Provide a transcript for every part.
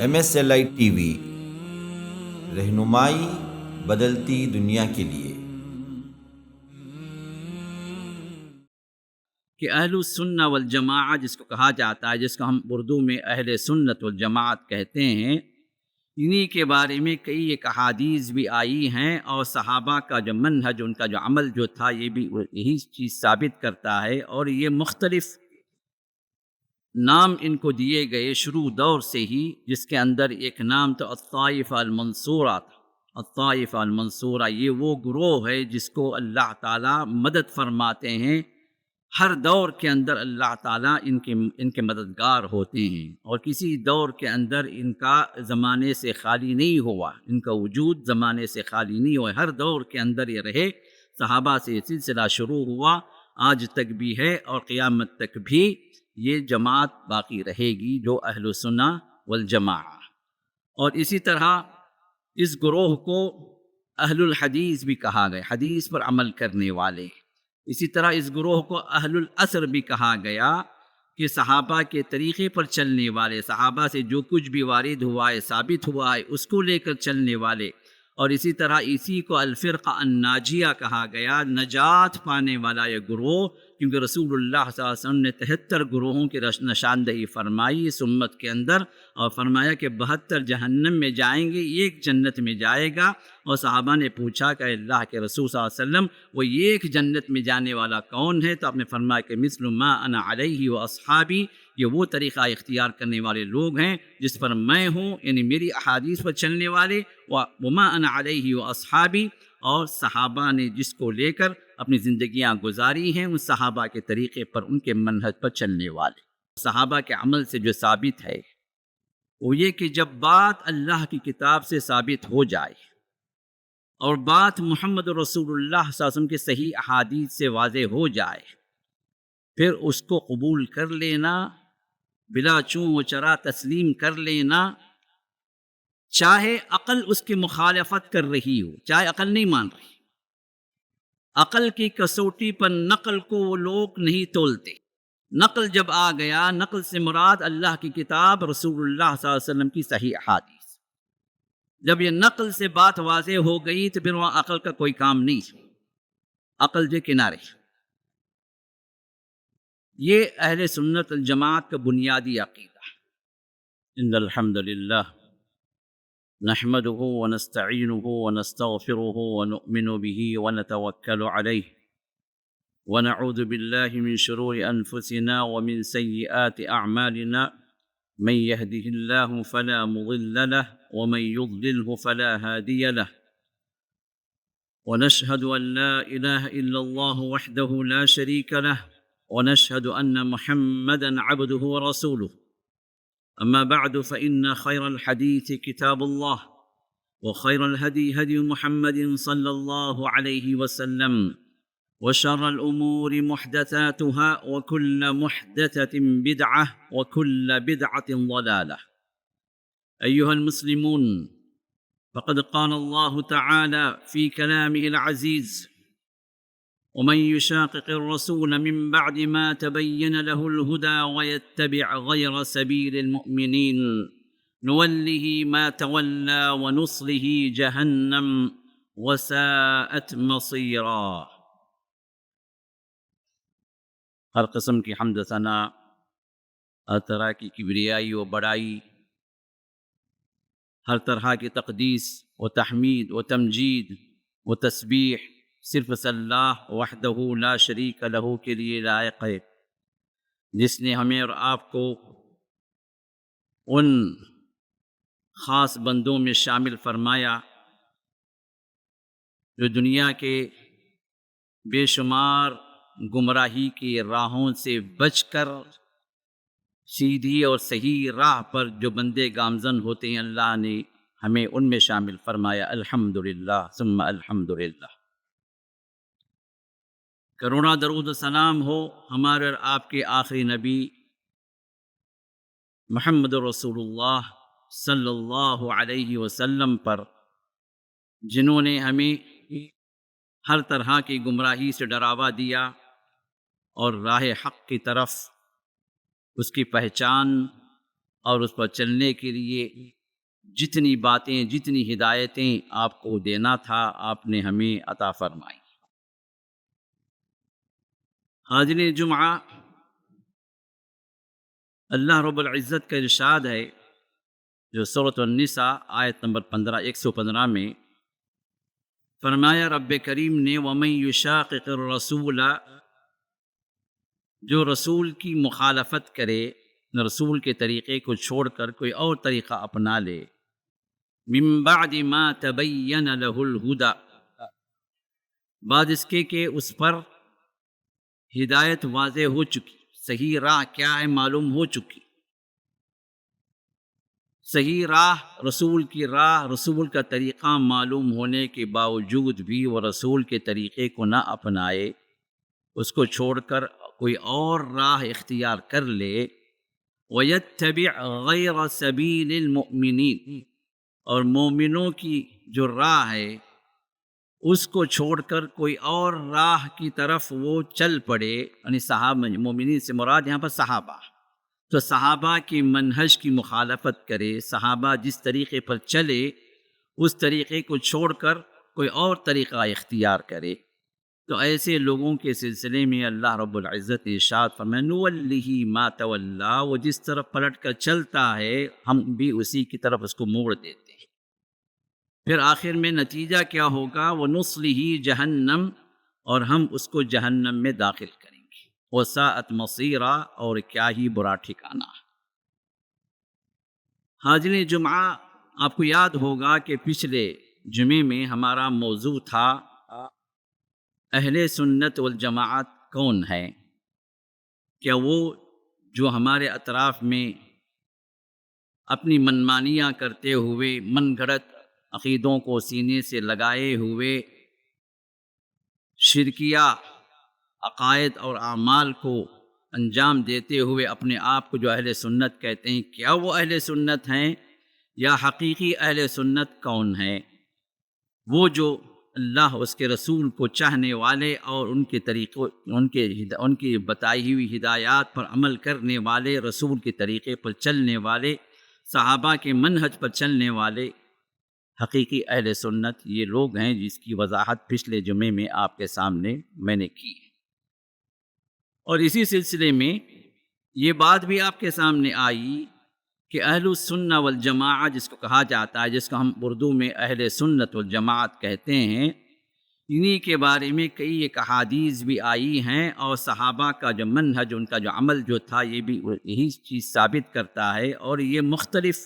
MSLI TV رہنمائی بدلتی دنیا کے لیے۔ کہ اہل السنہ والجماعہ جس کو کہا جاتا ہے، جس کو ہم اردو میں اہل سنت والجماعت کہتے ہیں، انہی کے بارے میں کئی ایک احادیث بھی آئی ہیں، اور صحابہ کا جو منہج، ان کا جو عمل جو تھا، یہ بھی یہی چیز ثابت کرتا ہے۔ اور یہ مختلف نام ان کو دیے گئے شروع دور سے ہی، جس کے اندر ایک نام تو الطائفہ المنصورہ تھا۔ الطائفہ المنصورہ یہ وہ گروہ ہے جس کو اللہ تعالیٰ مدد فرماتے ہیں۔ ہر دور کے اندر اللہ تعالیٰ ان کے مددگار ہوتے ہیں، اور کسی دور کے اندر ان کا زمانے سے خالی نہیں ہوا، ان کا وجود زمانے سے خالی نہیں ہوا، ہر دور کے اندر یہ رہے۔ صحابہ سے یہ سلسلہ شروع ہوا، آج تک بھی ہے، اور قیامت تک بھی یہ جماعت باقی رہے گی، جو اہل سنہ والجماعہ۔ اور اسی طرح اس گروہ کو اہل الحدیث بھی کہا گیا، حدیث پر عمل کرنے والے۔ اسی طرح اس گروہ کو اہل العصر بھی کہا گیا، کہ صحابہ کے طریقے پر چلنے والے، صحابہ سے جو کچھ بھی وارد ہوا ہے، ثابت ہوا ہے، اس کو لے کر چلنے والے۔ اور اسی طرح اسی کو الفرقہ الناجیہ کہا گیا، نجات پانے والا یہ گروہ، کیونکہ رسول اللہ صلی اللہ علیہ وسلم نے 73 گروہوں کی نشاندہی فرمائی اس امت کے اندر، اور فرمایا کہ 72 جہنم میں جائیں گے، ایک جنت میں جائے گا۔ اور صحابہ نے پوچھا کہ اللہ کے رسول صلی اللہ علیہ وسلم، وہ ایک جنت میں جانے والا کون ہے؟ تو آپ نے فرمایا کہ مثل ما انا علیہ و اصحابی، یہ وہ طریقہ اختیار کرنے والے لوگ ہیں جس پر میں ہوں، یعنی میری احادیث پر چلنے والے، وما انا علیہ و اصحابی، اور صحابہ نے جس کو لے کر اپنی زندگیاں گزاری ہیں، ان صحابہ کے طریقے پر، ان کے منہج پر چلنے والے۔ صحابہ کے عمل سے جو ثابت ہے وہ یہ کہ جب بات اللہ کی کتاب سے ثابت ہو جائے، اور بات محمد رسول اللہ صلی اللہ علیہ وسلم کے صحیح احادیث سے واضح ہو جائے، پھر اس کو قبول کر لینا، بلا چون و چرا تسلیم کر لینا، چاہے عقل اس کی مخالفت کر رہی ہو، چاہے عقل نہیں مان رہی۔ عقل کی کسوٹی پر نقل کو وہ لوگ نہیں تولتے۔ نقل جب آ گیا، نقل سے مراد اللہ کی کتاب، رسول اللہ صلی اللہ علیہ وسلم کی صحیح احادیث۔ جب یہ نقل سے بات واضح ہو گئی تو پھر وہاں عقل کا کوئی کام نہیں، عقل جو کنارے۔ یہ اہل سنت الجماعت کا بنیادی عقیدہ۔ ان الحمد للہ نحمده ونستعینه ونستغفره ونؤمن به ونتوکل علیہ ونعوذ باللہ من شرور انفسنا ومن سیئات اعمالنا، من يهده الله فلا مضل له ومن يضلله فلا هادي له، ونشهد أن لا إله إلا الله وحده لا شريك له، ونشهد أن محمدًا عبده ورسوله، أما بعد فإن خير الحديث كتاب الله، وخير الهدي هدي محمد صلى الله عليه وسلم، وشر الأمور محدثاتها، وكل محدثة بدعة، وكل بدعة ضلالة۔ أيها المسلمون، فقد قال الله تعالى في كلامه العزيز: ومن يشاقق الرسول من بعد ما تبين له الهدى ويتبع غير سبيل المؤمنين نوله ما تولى ونصله جهنم وساءت مصيرا۔ ہر قسم کی حمد ثنا، ہر طرح کی کبریائی و بڑائی، ہر طرح کی تقدیس و تحمید و تمجید و تسبیح صرف اللہ وحدہ لا شریک لہ کے لیے لائق ہے، جس نے ہمیں اور آپ کو ان خاص بندوں میں شامل فرمایا جو دنیا کے بے شمار گمراہی کی راہوں سے بچ کر سیدھی اور صحیح راہ پر جو بندے گامزن ہوتے ہیں، اللہ نے ہمیں ان میں شامل فرمایا۔ الحمدللہ ثم الحمدللہ۔ کروڑا درود و سلام ہو ہمارے اور آپ کے آخری نبی محمد رسول اللہ صلی اللہ علیہ وسلم پر، جنہوں نے ہمیں ہر طرح کی گمراہی سے ڈراوا دیا، اور راہ حق کی طرف، اس کی پہچان اور اس پر چلنے کے لیے جتنی باتیں، جتنی ہدایتیں آپ کو دینا تھا آپ نے ہمیں عطا فرمائی۔ حاضرین جمعہ، اللہ رب العزت کا ارشاد ہے جو سورۃ النساء آیت نمبر 115 میں فرمایا رب کریم نے وَمَن يُشَاقِقِ الرَّسُولَ، جو رسول کی مخالفت کرے، رسول کے طریقے کو چھوڑ کر کوئی اور طریقہ اپنا لے، من بعد ما تبین له الہدی، بعد اس کے کہ اس پر ہدایت واضح ہو چکی، صحیح راہ کیا ہے معلوم ہو چکی، صحیح راہ رسول کی راہ، رسول کا طریقہ معلوم ہونے کے باوجود بھی وہ رسول کے طریقے کو نہ اپنائے، اس کو چھوڑ کر کوئی اور راہ اختیار کر لے، وَيَتَّبِعْ غَيْرَ سَبِيلِ الْمُؤْمِنِينَ، اور مومنوں کی جو راہ ہے اس کو چھوڑ کر کوئی اور راہ کی طرف وہ چل پڑے، یعنی صحابہ، مومنین سے مراد یہاں پر صحابہ، تو صحابہ کی منہج کی مخالفت کرے، صحابہ جس طریقے پر چلے اس طریقے کو چھوڑ کر کوئی اور طریقہ اختیار کرے، تو ایسے لوگوں کے سلسلے میں اللہ رب العزت نے ارشاد فرمایا نُوَلِّهِ مَا تَوَلَّىٰ، وہ جس طرف پلٹ کر چلتا ہے ہم بھی اسی کی طرف اس کو موڑ دیتے ہیں۔ پھر آخر میں نتیجہ کیا ہوگا؟ وَنُصْلِهِ جہنم، اور ہم اس کو جہنم میں داخل کریں گے، وَسَاءَتْ مَصِيرًا، اور کیا ہی برا ٹھکانہ۔ حاضرین جمعہ، آپ کو یاد ہوگا کہ پچھلے جمعے میں ہمارا موضوع تھا اہل سنت والجماعت کون ہے؟ کیا وہ جو ہمارے اطراف میں اپنی منمانیاں کرتے ہوئے من گھڑت عقیدوں کو سینے سے لگائے ہوئے شرکیہ عقائد اور اعمال کو انجام دیتے ہوئے اپنے آپ کو جو اہل سنت کہتے ہیں، کیا وہ اہل سنت ہیں؟ یا حقیقی اہل سنت کون ہیں؟ وہ جو اللہ اس کے رسول کو چاہنے والے اور ان کے طریقوں، ان کی بتائی ہوئی ہدایات پر عمل کرنے والے، رسول کے طریقے پر چلنے والے، صحابہ کے منہج پر چلنے والے حقیقی اہل سنت یہ لوگ ہیں جس کی وضاحت پچھلے جمعے میں آپ کے سامنے میں نے کی ہے۔ اور اسی سلسلے میں یہ بات بھی آپ کے سامنے آئی کہ اہل السنہ والجماعت جس کو کہا جاتا ہے، جس کو ہم اردو میں اہل سنت والجماعت کہتے ہیں، انہی کے بارے میں کئی ایک احادیث بھی آئی ہیں، اور صحابہ کا جو منہج، ان کا جو عمل جو تھا، یہ بھی یہی چیز ثابت کرتا ہے۔ اور یہ مختلف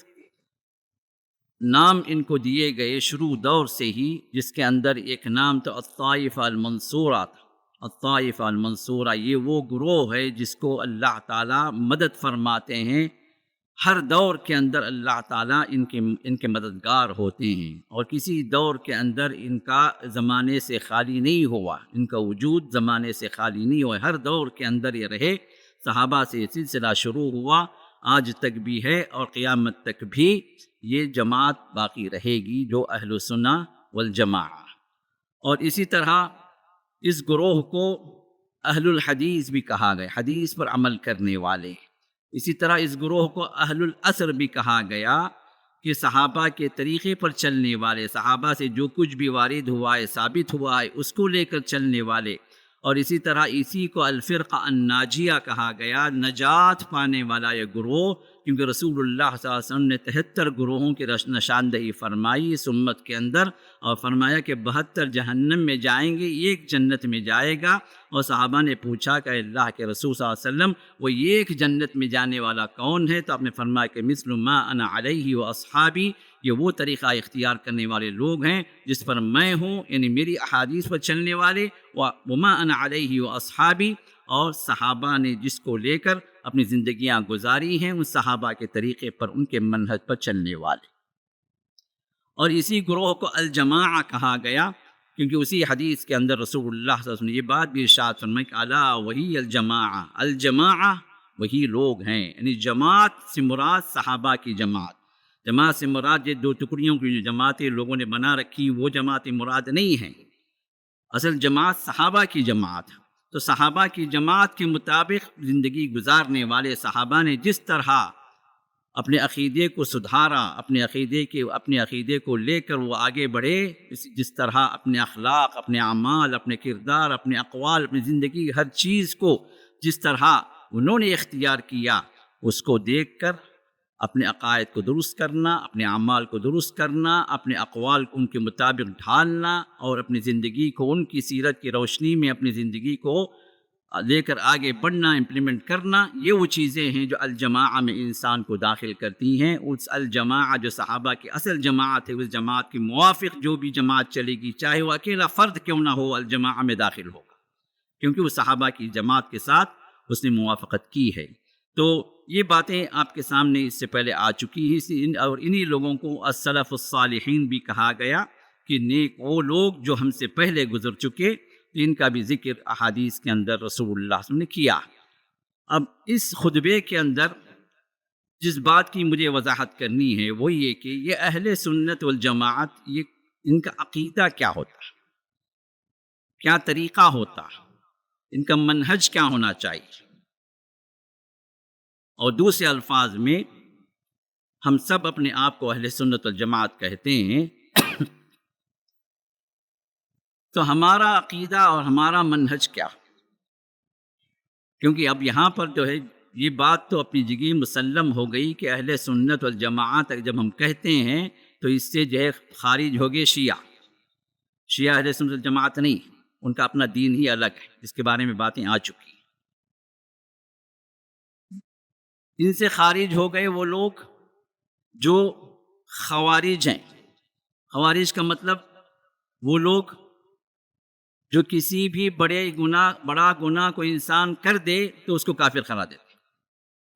نام ان کو دیے گئے شروع دور سے ہی، جس کے اندر ایک نام تو الطائفہ المنصورہ تھا۔ الطائفہ المنصورہ یہ وہ گروہ ہے جس کو اللہ تعالیٰ مدد فرماتے ہیں، ہر دور کے اندر اللہ تعالیٰ ان کے مددگار ہوتے ہیں، اور کسی دور کے اندر ان کا زمانے سے خالی نہیں ہوا، ان کا وجود زمانے سے خالی نہیں ہوا، ہر دور کے اندر یہ رہے، صحابہ سے یہ سلسلہ شروع ہوا، آج تک بھی ہے، اور قیامت تک بھی یہ جماعت باقی رہے گی جو اہل السنہ والجماعت۔ اور اسی طرح اس گروہ کو اہل الحدیث بھی کہا گیا، حدیث پر عمل کرنے والے۔ اسی طرح اس گروہ کو اہل الاثر بھی کہا گیا کہ صحابہ کے طریقے پر چلنے والے، صحابہ سے جو کچھ بھی وارد ہوا ہے، ثابت ہوا ہے، اس کو لے کر چلنے والے۔ اور اسی طرح اسی کو الفرقہ الناجیہ کہا گیا، نجات پانے والا یہ گروہ، کیونکہ رسول اللہ صلی اللہ علیہ وسلم نے 73 گروہوں کی نشاندہی فرمائی اس امت کے اندر، اور فرمایا کہ 72 جہنم میں جائیں گے، ایک جنت میں جائے گا۔ اور صحابہ نے پوچھا کہ اللہ کے رسول صلی اللہ علیہ وسلم وہ ایک جنت میں جانے والا کون ہے؟ تو آپ نے فرمایا کہ مثل ما انا علیہ و اصحابی، یہ وہ طریقہ اختیار کرنے والے لوگ ہیں جس پر میں ہوں، یعنی میری احادیث پر چلنے والے، وما انا علیہ و اصحابی، اور صحابہ نے جس کو لے کر اپنی زندگیاں گزاری ہیں، ان صحابہ کے طریقے پر، ان کے منہج پر چلنے والے۔ اور اسی گروہ کو الجماعہ کہا گیا، کیونکہ اسی حدیث کے اندر رسول اللہ صلی اللہ علیہ وسلم نے یہ بات بھی ارشاد فرمائی کہ الا وہی الجماعہ، الجماعہ وہی لوگ ہیں، یعنی جماعت سے مراد صحابہ کی جماعت، جماعت سے مراد یہ دو ٹکڑیوں کی جو جماعتیں لوگوں نے بنا رکھی وہ جماعتیں مراد نہیں ہیں، اصل جماعت صحابہ کی جماعت ہے۔ تو صحابہ کی جماعت کے مطابق زندگی گزارنے والے صحابہ نے جس طرح اپنے عقیدے کو سدھارا، اپنے عقیدے کو لے کر وہ آگے بڑھے، جس طرح اپنے اخلاق، اپنے اعمال، اپنے کردار، اپنے اقوال، اپنی زندگی ہر چیز کو جس طرح انہوں نے اختیار کیا، اس کو دیکھ کر اپنے عقائد کو درست کرنا، اپنے اعمال کو درست کرنا، اپنے اقوال کو ان کے مطابق ڈھالنا، اور اپنی زندگی کو ان کی سیرت کی روشنی میں اپنی زندگی کو لے کر آگے بڑھنا، امپلیمنٹ کرنا، یہ وہ چیزیں ہیں جو الجماعہ میں انسان کو داخل کرتی ہیں۔ اس الجماعہ جو صحابہ کی اصل جماعت ہے، اس جماعت کے موافق جو بھی جماعت چلے گی، چاہے وہ اکیلا فرد کیوں نہ ہو، الجماعہ میں داخل ہوگا، کیونکہ وہ صحابہ کی جماعت کے ساتھ اس نے موافقت کی ہے۔ تو یہ باتیں آپ کے سامنے اس سے پہلے آ چکی ہیں، اور انہی لوگوں کو السلف الصالحین بھی کہا گیا کہ نیک وہ لوگ جو ہم سے پہلے گزر چکے، ان کا بھی ذکر احادیث کے اندر رسول اللہ صلی اللہ علیہ وسلم نے کیا۔ اب اس خطبے کے اندر جس بات کی مجھے وضاحت کرنی ہے وہ یہ کہ یہ اہل سنت والجماعت، یہ ان کا عقیدہ کیا ہوتا، کیا طریقہ ہوتا، ان کا منہج کیا ہونا چاہیے، اور دوسرے الفاظ میں ہم سب اپنے آپ کو اہل سنت والجماعت کہتے ہیں، تو ہمارا عقیدہ اور ہمارا منہج کیا؟ کیونکہ اب یہاں پر جو ہے یہ بات تو اپنی جگہ مسلم ہو گئی کہ اہل سنت والجماعت جب ہم کہتے ہیں تو اس سے جو ہے خارج ہو گئے شیعہ اہل سنت والجماعت نہیں، ان کا اپنا دین ہی الگ ہے، جس کے بارے میں باتیں آ چکی ہیں۔ ان سے خارج ہو گئے وہ لوگ جو خوارج ہیں۔ خوارج کا مطلب وہ لوگ جو کسی بھی بڑا گناہ کو انسان کر دے تو اس کو کافر قرار دیتے،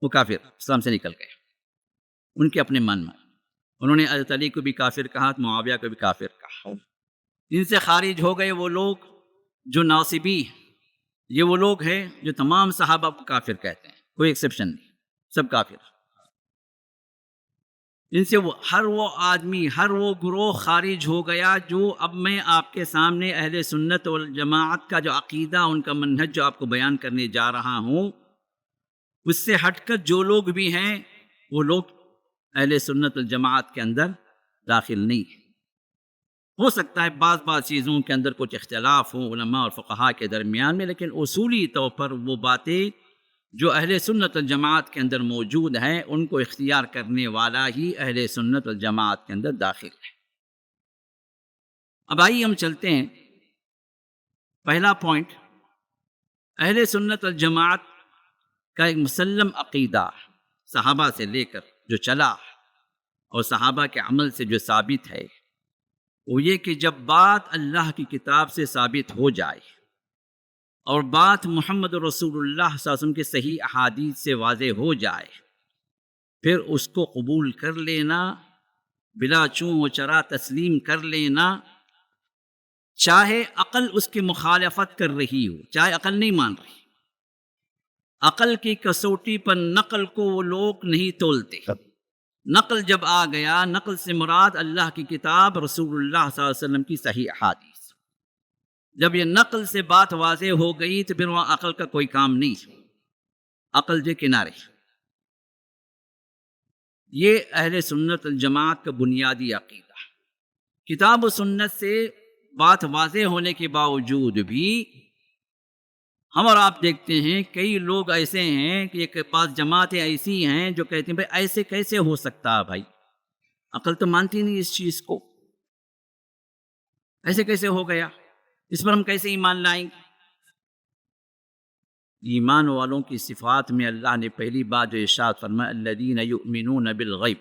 وہ کافر اسلام سے نکل گئے ان کے اپنے من میں۔ انہوں نے حضرت علی کو بھی کافر کہا، معاویہ کو بھی کافر کہا۔ ان سے خارج ہو گئے وہ لوگ جو ناصبی، یہ وہ لوگ ہیں جو تمام صحابہ کو کافر کہتے ہیں، کوئی ایکسیپشن نہیں، سب کافر۔ ان سے ہر وہ آدمی، ہر وہ گروہ خارج ہو گیا جو اب میں آپ کے سامنے اہل سنت والجماعت کا جو عقیدہ، ان کا منہج جو آپ کو بیان کرنے جا رہا ہوں، اس سے ہٹ کر جو لوگ بھی ہیں وہ لوگ اہل سنت والجماعت کے اندر داخل نہیں ہیں۔ ہو سکتا ہے بعض چیزوں کے اندر کچھ اختلاف ہوں علماء اور فقہاء کے درمیان میں، لیکن اصولی طور پر وہ باتیں جو اہل سنت والجماعت کے اندر موجود ہیں ان کو اختیار کرنے والا ہی اہل سنت والجماعت کے اندر داخل ہے۔ اب آئیے ہم چلتے ہیں، پہلا پوائنٹ، اہل سنت والجماعت کا ایک مسلم عقیدہ صحابہ سے لے کر جو چلا اور صحابہ کے عمل سے جو ثابت ہے، وہ یہ کہ جب بات اللہ کی کتاب سے ثابت ہو جائے اور بات محمد رسول اللہ صلی اللہ علیہ وسلم کے صحیح احادیث سے واضح ہو جائے، پھر اس کو قبول کر لینا، بلا چون و چرا تسلیم کر لینا، چاہے عقل اس کی مخالفت کر رہی ہو، چاہے عقل نہیں مان رہی۔ عقل کی کسوٹی پر نقل کو وہ لوگ نہیں تولتے۔ نقل جب آ گیا، نقل سے مراد اللہ کی کتاب، رسول اللہ صلی اللہ علیہ وسلم کی صحیح احادیث۔ جب یہ نقل سے بات واضح ہو گئی تو پھر وہاں عقل کا کوئی کام نہیں، عقل جو کنارے۔ یہ اہل سنت الجماعت کا بنیادی عقیدہ۔ کتاب و سنت سے بات واضح ہونے کے باوجود بھی ہم اور آپ دیکھتے ہیں کئی لوگ ایسے ہیں کہ ایک پاس جماعتیں ایسی ہیں جو کہتے ہیں بھائی ایسے کیسے ہو سکتا ہے، بھائی عقل تو مانتی نہیں اس چیز کو، ایسے کیسے ہو گیا، اس پر ہم کیسے ایمان لائیں گے؟ ایمان والوں کی صفات میں اللہ نے پہلی بات جو ارشاد فرمایا، الذین یؤمنون بالغیب،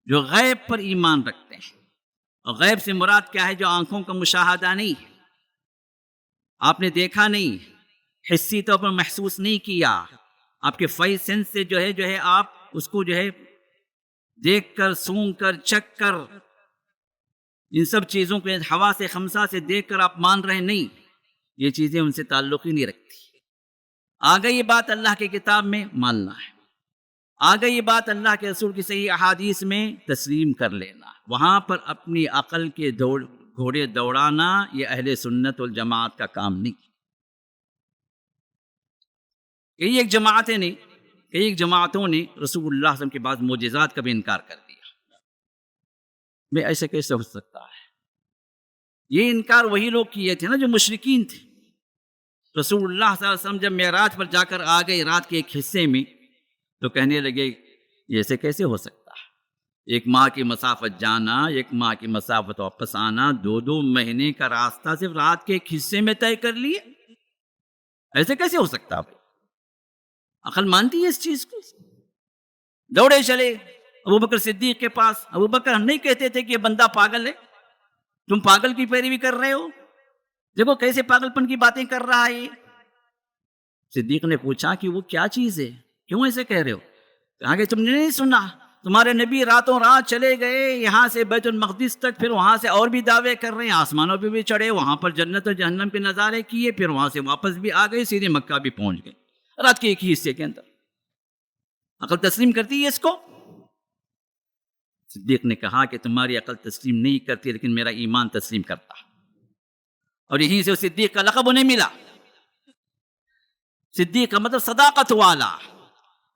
جو غیب پر ایمان رکھتے ہیں۔ اور غیب سے مراد کیا ہے؟ جو آنکھوں کا مشاہدہ نہیں، آپ نے دیکھا نہیں، حسی طور پر محسوس نہیں کیا، آپ کے فائیو سینس سے جو ہے آپ اس کو جو ہے دیکھ کر، سونگ کر، چکھ کر، ان سب چیزوں کو ہوا سے خمسہ سے دیکھ کر آپ مان رہے نہیں، یہ چیزیں ان سے تعلق ہی نہیں رکھتی۔ آ گئی یہ بات اللہ کی کتاب میں، ماننا ہے، آ گئی یہ بات اللہ کے رسول کی صحیح احادیث میں، تسلیم کر لینا۔ وہاں پر اپنی عقل کے گھوڑے دوڑانا یہ اہل سنت والجماعت کا کام نہیں۔ یہی ایک جماعت ہے نہیں، کئی جماعتوں نے رسول اللہ صلی اللہ علیہ وسلم کے بعد معجزات کا بھی انکار کر دیا. میں ایسے کیسے ہو سکتا ہے؟ یہ انکار وہی لوگ کیے تھے نا جو مشرکین تھے. رسول اللہ صلی اللہ علیہ وسلم جب معراج پر جا کر آ گئے رات کے ایک حصے میں تو کہنے لگے یہ ایسے کیسے ہو سکتا ہے؟ ایک ماہ کی مسافت جانا، ایک ماہ کی مسافت واپس آنا، 2 مہینے کا راستہ صرف رات کے ایک حصے میں طے کر لیے. ایسے کیسے ہو سکتا ہے؟ عقل مانتی ہے اس چیز کو؟ دوڑے چلے ابوبکر صدیق کے پاس. ابوبکر ہم نہیں کہتے تھے کہ یہ بندہ پاگل ہے، تم پاگل کی پیروی کر رہے ہو، دیکھو کیسے پاگل پن کی باتیں کر رہا ہے. صدیق نے پوچھا کہ وہ کیا چیز ہے، کیوں ایسے کہہ رہے ہو؟ کہا کہ تم نے نہیں سنا تمہارے نبی راتوں رات چلے گئے یہاں سے بیت المقدس تک، پھر وہاں سے اور بھی دعوے کر رہے ہیں، آسمانوں پہ بھی چڑھے، وہاں پر جنت اور جہنم کے نظارے کیے، پھر وہاں سے واپس بھی آ گئے، سیدھے مکہ بھی پہنچ گئے رات کے ایک ہی حصے کے اندر. عقل تسلیم کرتی ہے اس کو؟ صدیق نے کہا کہ تمہاری عقل تسلیم نہیں کرتی لیکن میرا ایمان تسلیم کرتا. اور یہیں سے صدیق کا لقب انہیں ملا. صدیق کا مطلب صداقت والا،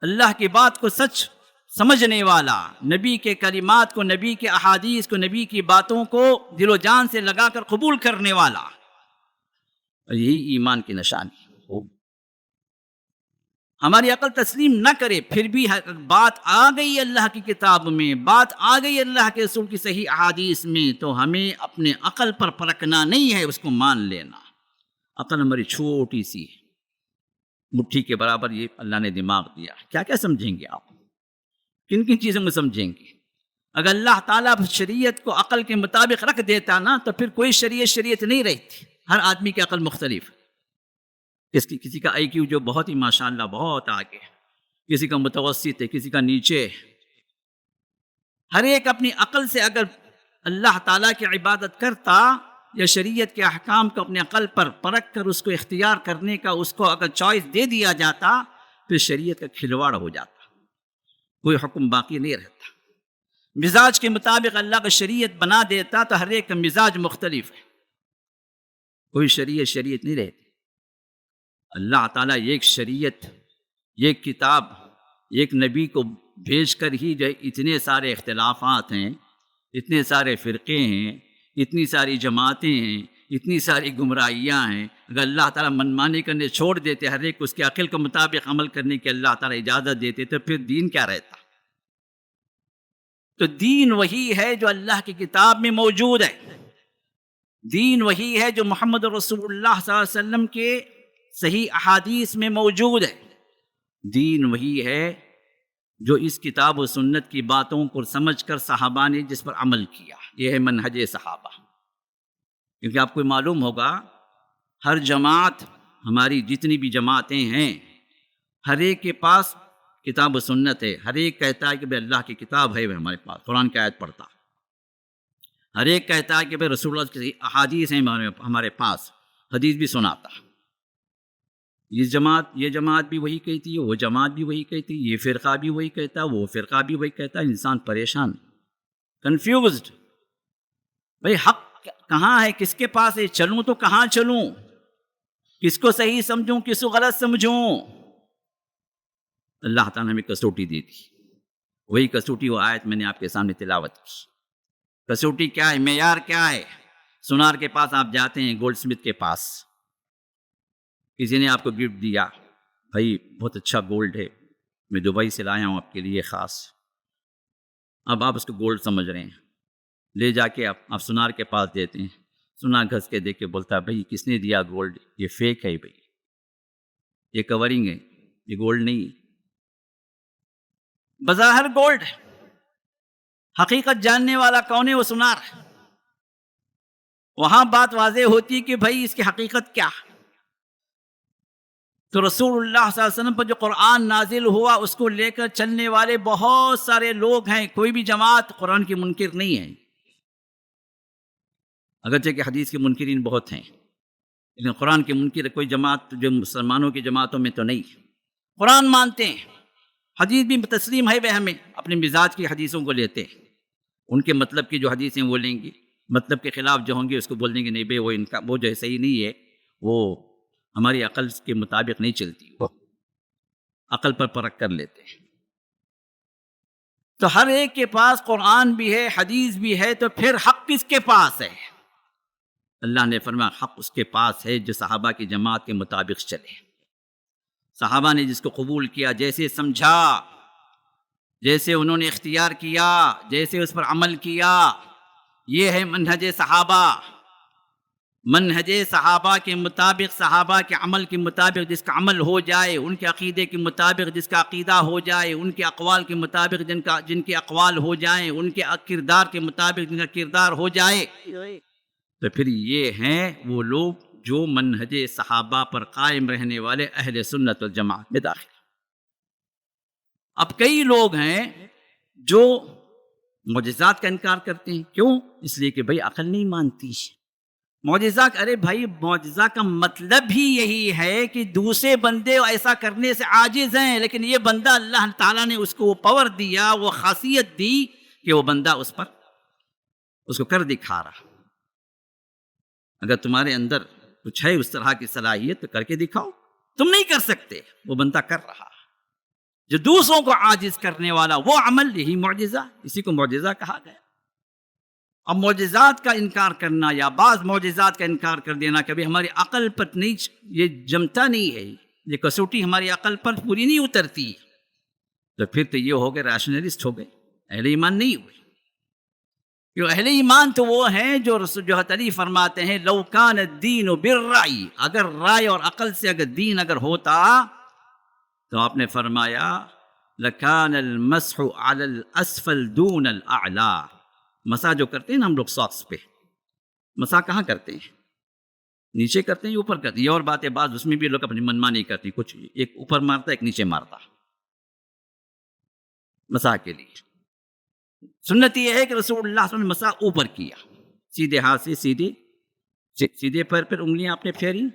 اللہ کی بات کو سچ سمجھنے والا، نبی کے کلمات کو، نبی کے احادیث کو، نبی کی باتوں کو دل و جان سے لگا کر قبول کرنے والا. اور یہی ایمان کی نشانی. ہماری عقل تسلیم نہ کرے پھر بھی بات آ گئی اللہ کی کتاب میں، بات آ گئی اللہ کے رسول کی صحیح احادیث میں، تو ہمیں اپنے عقل پر پرکھنا نہیں ہے، اس کو مان لینا. عقل ہماری چھوٹی سی ہے، مٹھی کے برابر یہ اللہ نے دماغ دیا. کیا کیا سمجھیں گے آپ؟ کن کن چیزوں میں سمجھیں گے؟ اگر اللہ تعالیٰ شریعت کو عقل کے مطابق رکھ دیتا نا تو پھر کوئی شریعت نہیں رہتی. ہر آدمی کی عقل مختلف ہے. کسی کا آئی کیو جو بہت ہی ماشاءاللہ بہت آگے ہے، کسی کا متوسط ہے، کسی کا نیچے ہے. ہر ایک اپنی عقل سے اگر اللہ تعالیٰ کی عبادت کرتا یا شریعت کے احکام کو اپنے عقل پر پرکھ کر اس کو اختیار کرنے کا اس کو اگر چوائس دے دیا جاتا پھر شریعت کا کھلواڑ ہو جاتا، کوئی حکم باقی نہیں رہتا. مزاج کے مطابق اللہ کا شریعت بنا دیتا تو ہر ایک کا مزاج مختلف ہے، کوئی شریعت نہیں رہتی. اللہ تعالیٰ ایک شریعت، ایک کتاب، ایک نبی کو بھیج کر ہی جو اتنے سارے اختلافات ہیں، اتنے سارے فرقے ہیں، اتنی ساری جماعتیں ہیں، اتنی ساری گمراہیاں ہیں. اگر اللہ تعالیٰ منمانی کرنے چھوڑ دیتے، ہر ایک اس کے عقل کے مطابق عمل کرنے کی اللہ تعالیٰ اجازت دیتے تو پھر دین کیا رہتا؟ تو دین وہی ہے جو اللہ کی کتاب میں موجود ہے، دین وہی ہے جو محمد رسول اللہ صلی اللہ علیہ وسلم کے صحیح احادیث میں موجود ہے. دین وہی ہے جو اس کتاب و سنت کی باتوں کو سمجھ کر صحابہ نے جس پر عمل کیا. یہ ہے منہج صحابہ. کیونکہ آپ کو معلوم ہوگا ہر جماعت، ہماری جتنی بھی جماعتیں ہیں، ہر ایک کے پاس کتاب و سنت ہے. ہر ایک کہتا ہے کہ بھئی اللہ کی کتاب ہے ہمارے پاس، قرآن کی آیت پڑھتا. ہر ایک کہتا ہے کہ بھئی رسول اللہ کی احادیث ہیں ہمارے پاس، حدیث بھی سناتا. یہ جماعت بھی وہی کہتی ہے، وہ جماعت بھی وہی کہتی ہے، یہ فرقہ بھی وہی کہتا ہے، وہ فرقہ بھی وہی کہتا ہے. انسان پریشان، کنفیوزڈ. بھئی حق کہاں ہے، کس کے پاس ہے، چلوں تو کہاں چلوں، کس کو صحیح سمجھوں، کس کو غلط سمجھوں. اللہ تعالیٰ نے ہمیں کسوٹی دی تھی، وہی کسوٹی وہ آیت میں نے آپ کے سامنے تلاوت کی. کسوٹی کیا ہے، معیار کیا ہے؟ سونار کے پاس آپ جاتے ہیں، گولڈ سمتھ کے پاس، کسی نے آپ کو گفٹ دیا، بھائی بہت اچھا گولڈ ہے، میں دبئی سے لایا ہوں آپ کے لیے خاص. اب آپ اس کو گولڈ سمجھ رہے ہیں، لے جا کے آپ سونار کے پاس دیتے ہیں. سونار گھس کے دیکھ کے بولتا ہے بھائی کس نے دیا گولڈ، یہ فیک ہے بھائی، یہ کورنگ ہے، یہ گولڈ نہیں. بظاہر گولڈ ہے، حقیقت جاننے والا کون ہے؟ وہ سونار. وہاں بات واضح ہوتی کہ بھائی اس کی حقیقت کیا. تو رسول اللہ صلی اللہ علیہ وسلم پر جو قرآن نازل ہوا اس کو لے کر چلنے والے بہت سارے لوگ ہیں. کوئی بھی جماعت قرآن کی منکر نہیں ہے، اگرچہ کہ حدیث کے منکرین بہت ہیں، لیکن قرآن کے منکر کوئی جماعت جو مسلمانوں کی جماعتوں میں تو نہیں. قرآن مانتے ہیں، حدیث بھی تسلیم ہے، وہ ہمیں اپنے مزاج کی حدیثوں کو لیتے ہیں. ان کے مطلب کی جو حدیثیں وہ لیں گے، مطلب کے خلاف جو ہوں گے اس کو بول دیں گے نہیں بھائی وہ جو صحیح نہیں ہے، وہ ہماری عقل کے مطابق نہیں چلتی. عقل پر پرکھ کر لیتے ہیں. تو ہر ایک کے پاس قرآن بھی ہے، حدیث بھی ہے، تو پھر حق کس کے پاس ہے؟ اللہ نے فرمایا حق اس کے پاس ہے جو صحابہ کی جماعت کے مطابق چلے. صحابہ نے جس کو قبول کیا، جیسے سمجھا، جیسے انہوں نے اختیار کیا، جیسے اس پر عمل کیا، یہ ہے منہج صحابہ. منہج صحابہ کے مطابق، صحابہ کے عمل کے مطابق جس کا عمل ہو جائے، ان کے عقیدے کے مطابق جس کا عقیدہ ہو جائے، ان کے اقوال کے مطابق جن کے اقوال ہو جائیں، ان کے کردار کے مطابق جن کا کردار ہو جائے، تو پھر یہ ہیں وہ لوگ جو منہج صحابہ پر قائم رہنے والے اہل سنت والجماعت میں داخل. اب کئی لوگ ہیں جو معجزات کا انکار کرتے ہیں. کیوں؟ اس لیے کہ بھائی عقل نہیں مانتی. معجزہ، ارے بھائی معجزہ کا مطلب ہی یہی ہے کہ دوسرے بندے ایسا کرنے سے عاجز ہیں، لیکن یہ بندہ اللہ تعالیٰ نے اس کو وہ پاور دیا، وہ خاصیت دی کہ وہ بندہ اس کو کر دکھا رہا. اگر تمہارے اندر کچھ ہے اس طرح کی صلاحیت تو کر کے دکھاؤ. تم نہیں کر سکتے، وہ بندہ کر رہا. جو دوسروں کو عاجز کرنے والا وہ عمل، یہی معجزہ، اسی کو معجزہ کہا گیا. اب معجزات کا انکار کرنا یا بعض معجزات کا انکار کر دینا کبھی ہماری عقل پر نہیں، یہ جمتا نہیں ہے، یہ کسوٹی ہماری عقل پر پوری نہیں اترتی. تو پھر تو یہ ہو گئے ریشنلسٹ ہو گئے، اہل ایمان نہیں ہوئے. کیوں؟ اہل ایمان تو وہ ہیں جو حضرت علی فرماتے ہیں لو کان الدین بالرأی، اگر رائے اور عقل سے اگر دین اگر ہوتا تو آپ نے فرمایا لکان المسح علی الاسفل دون الاعلی. مسح جو کرتے ہیں نا ہم لوگ ساکس پہ، مسح کہاں کرتے ہیں؟ نیچے کرتے ہیں یا اوپر کرتے ہیں؟ یہ اور بات ہے، بعض اس میں بھی لوگ اپنی منمانی کرتی، کچھ ایک اوپر مارتا ایک نیچے مارتا. مسح کے لیے سنت یہ ہے کہ رسول اللہ صلی اللہ علیہ وسلم نے مسح اوپر کیا، سیدھے ہاتھ سے سیدھے پیر پر انگلیاں آپ نے پھیری،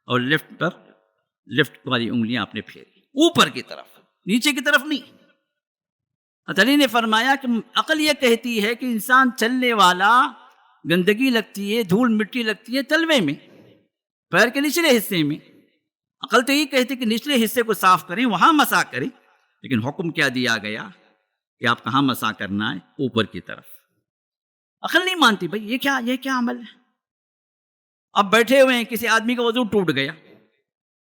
اور لیفٹ والی انگلیاں آپ نے پھیری اوپر کی طرف، نیچے کی طرف نہیں. علی نے فرمایا کہ عقل یہ کہتی ہے کہ انسان چلنے والا گندگی لگتی ہے، دھول مٹی لگتی ہے تلوے میں، پیر کے نچلے حصے میں. عقل تو یہ کہتی ہے کہ نچلے حصے کو صاف کریں، وہاں مسح کریں، لیکن حکم کیا دیا گیا کہ آپ کہاں مسح کرنا ہے؟ اوپر کی طرف. عقل نہیں مانتی بھائی یہ کیا عمل ہے. اب بیٹھے ہوئے ہیں، کسی آدمی کا وضو ٹوٹ گیا،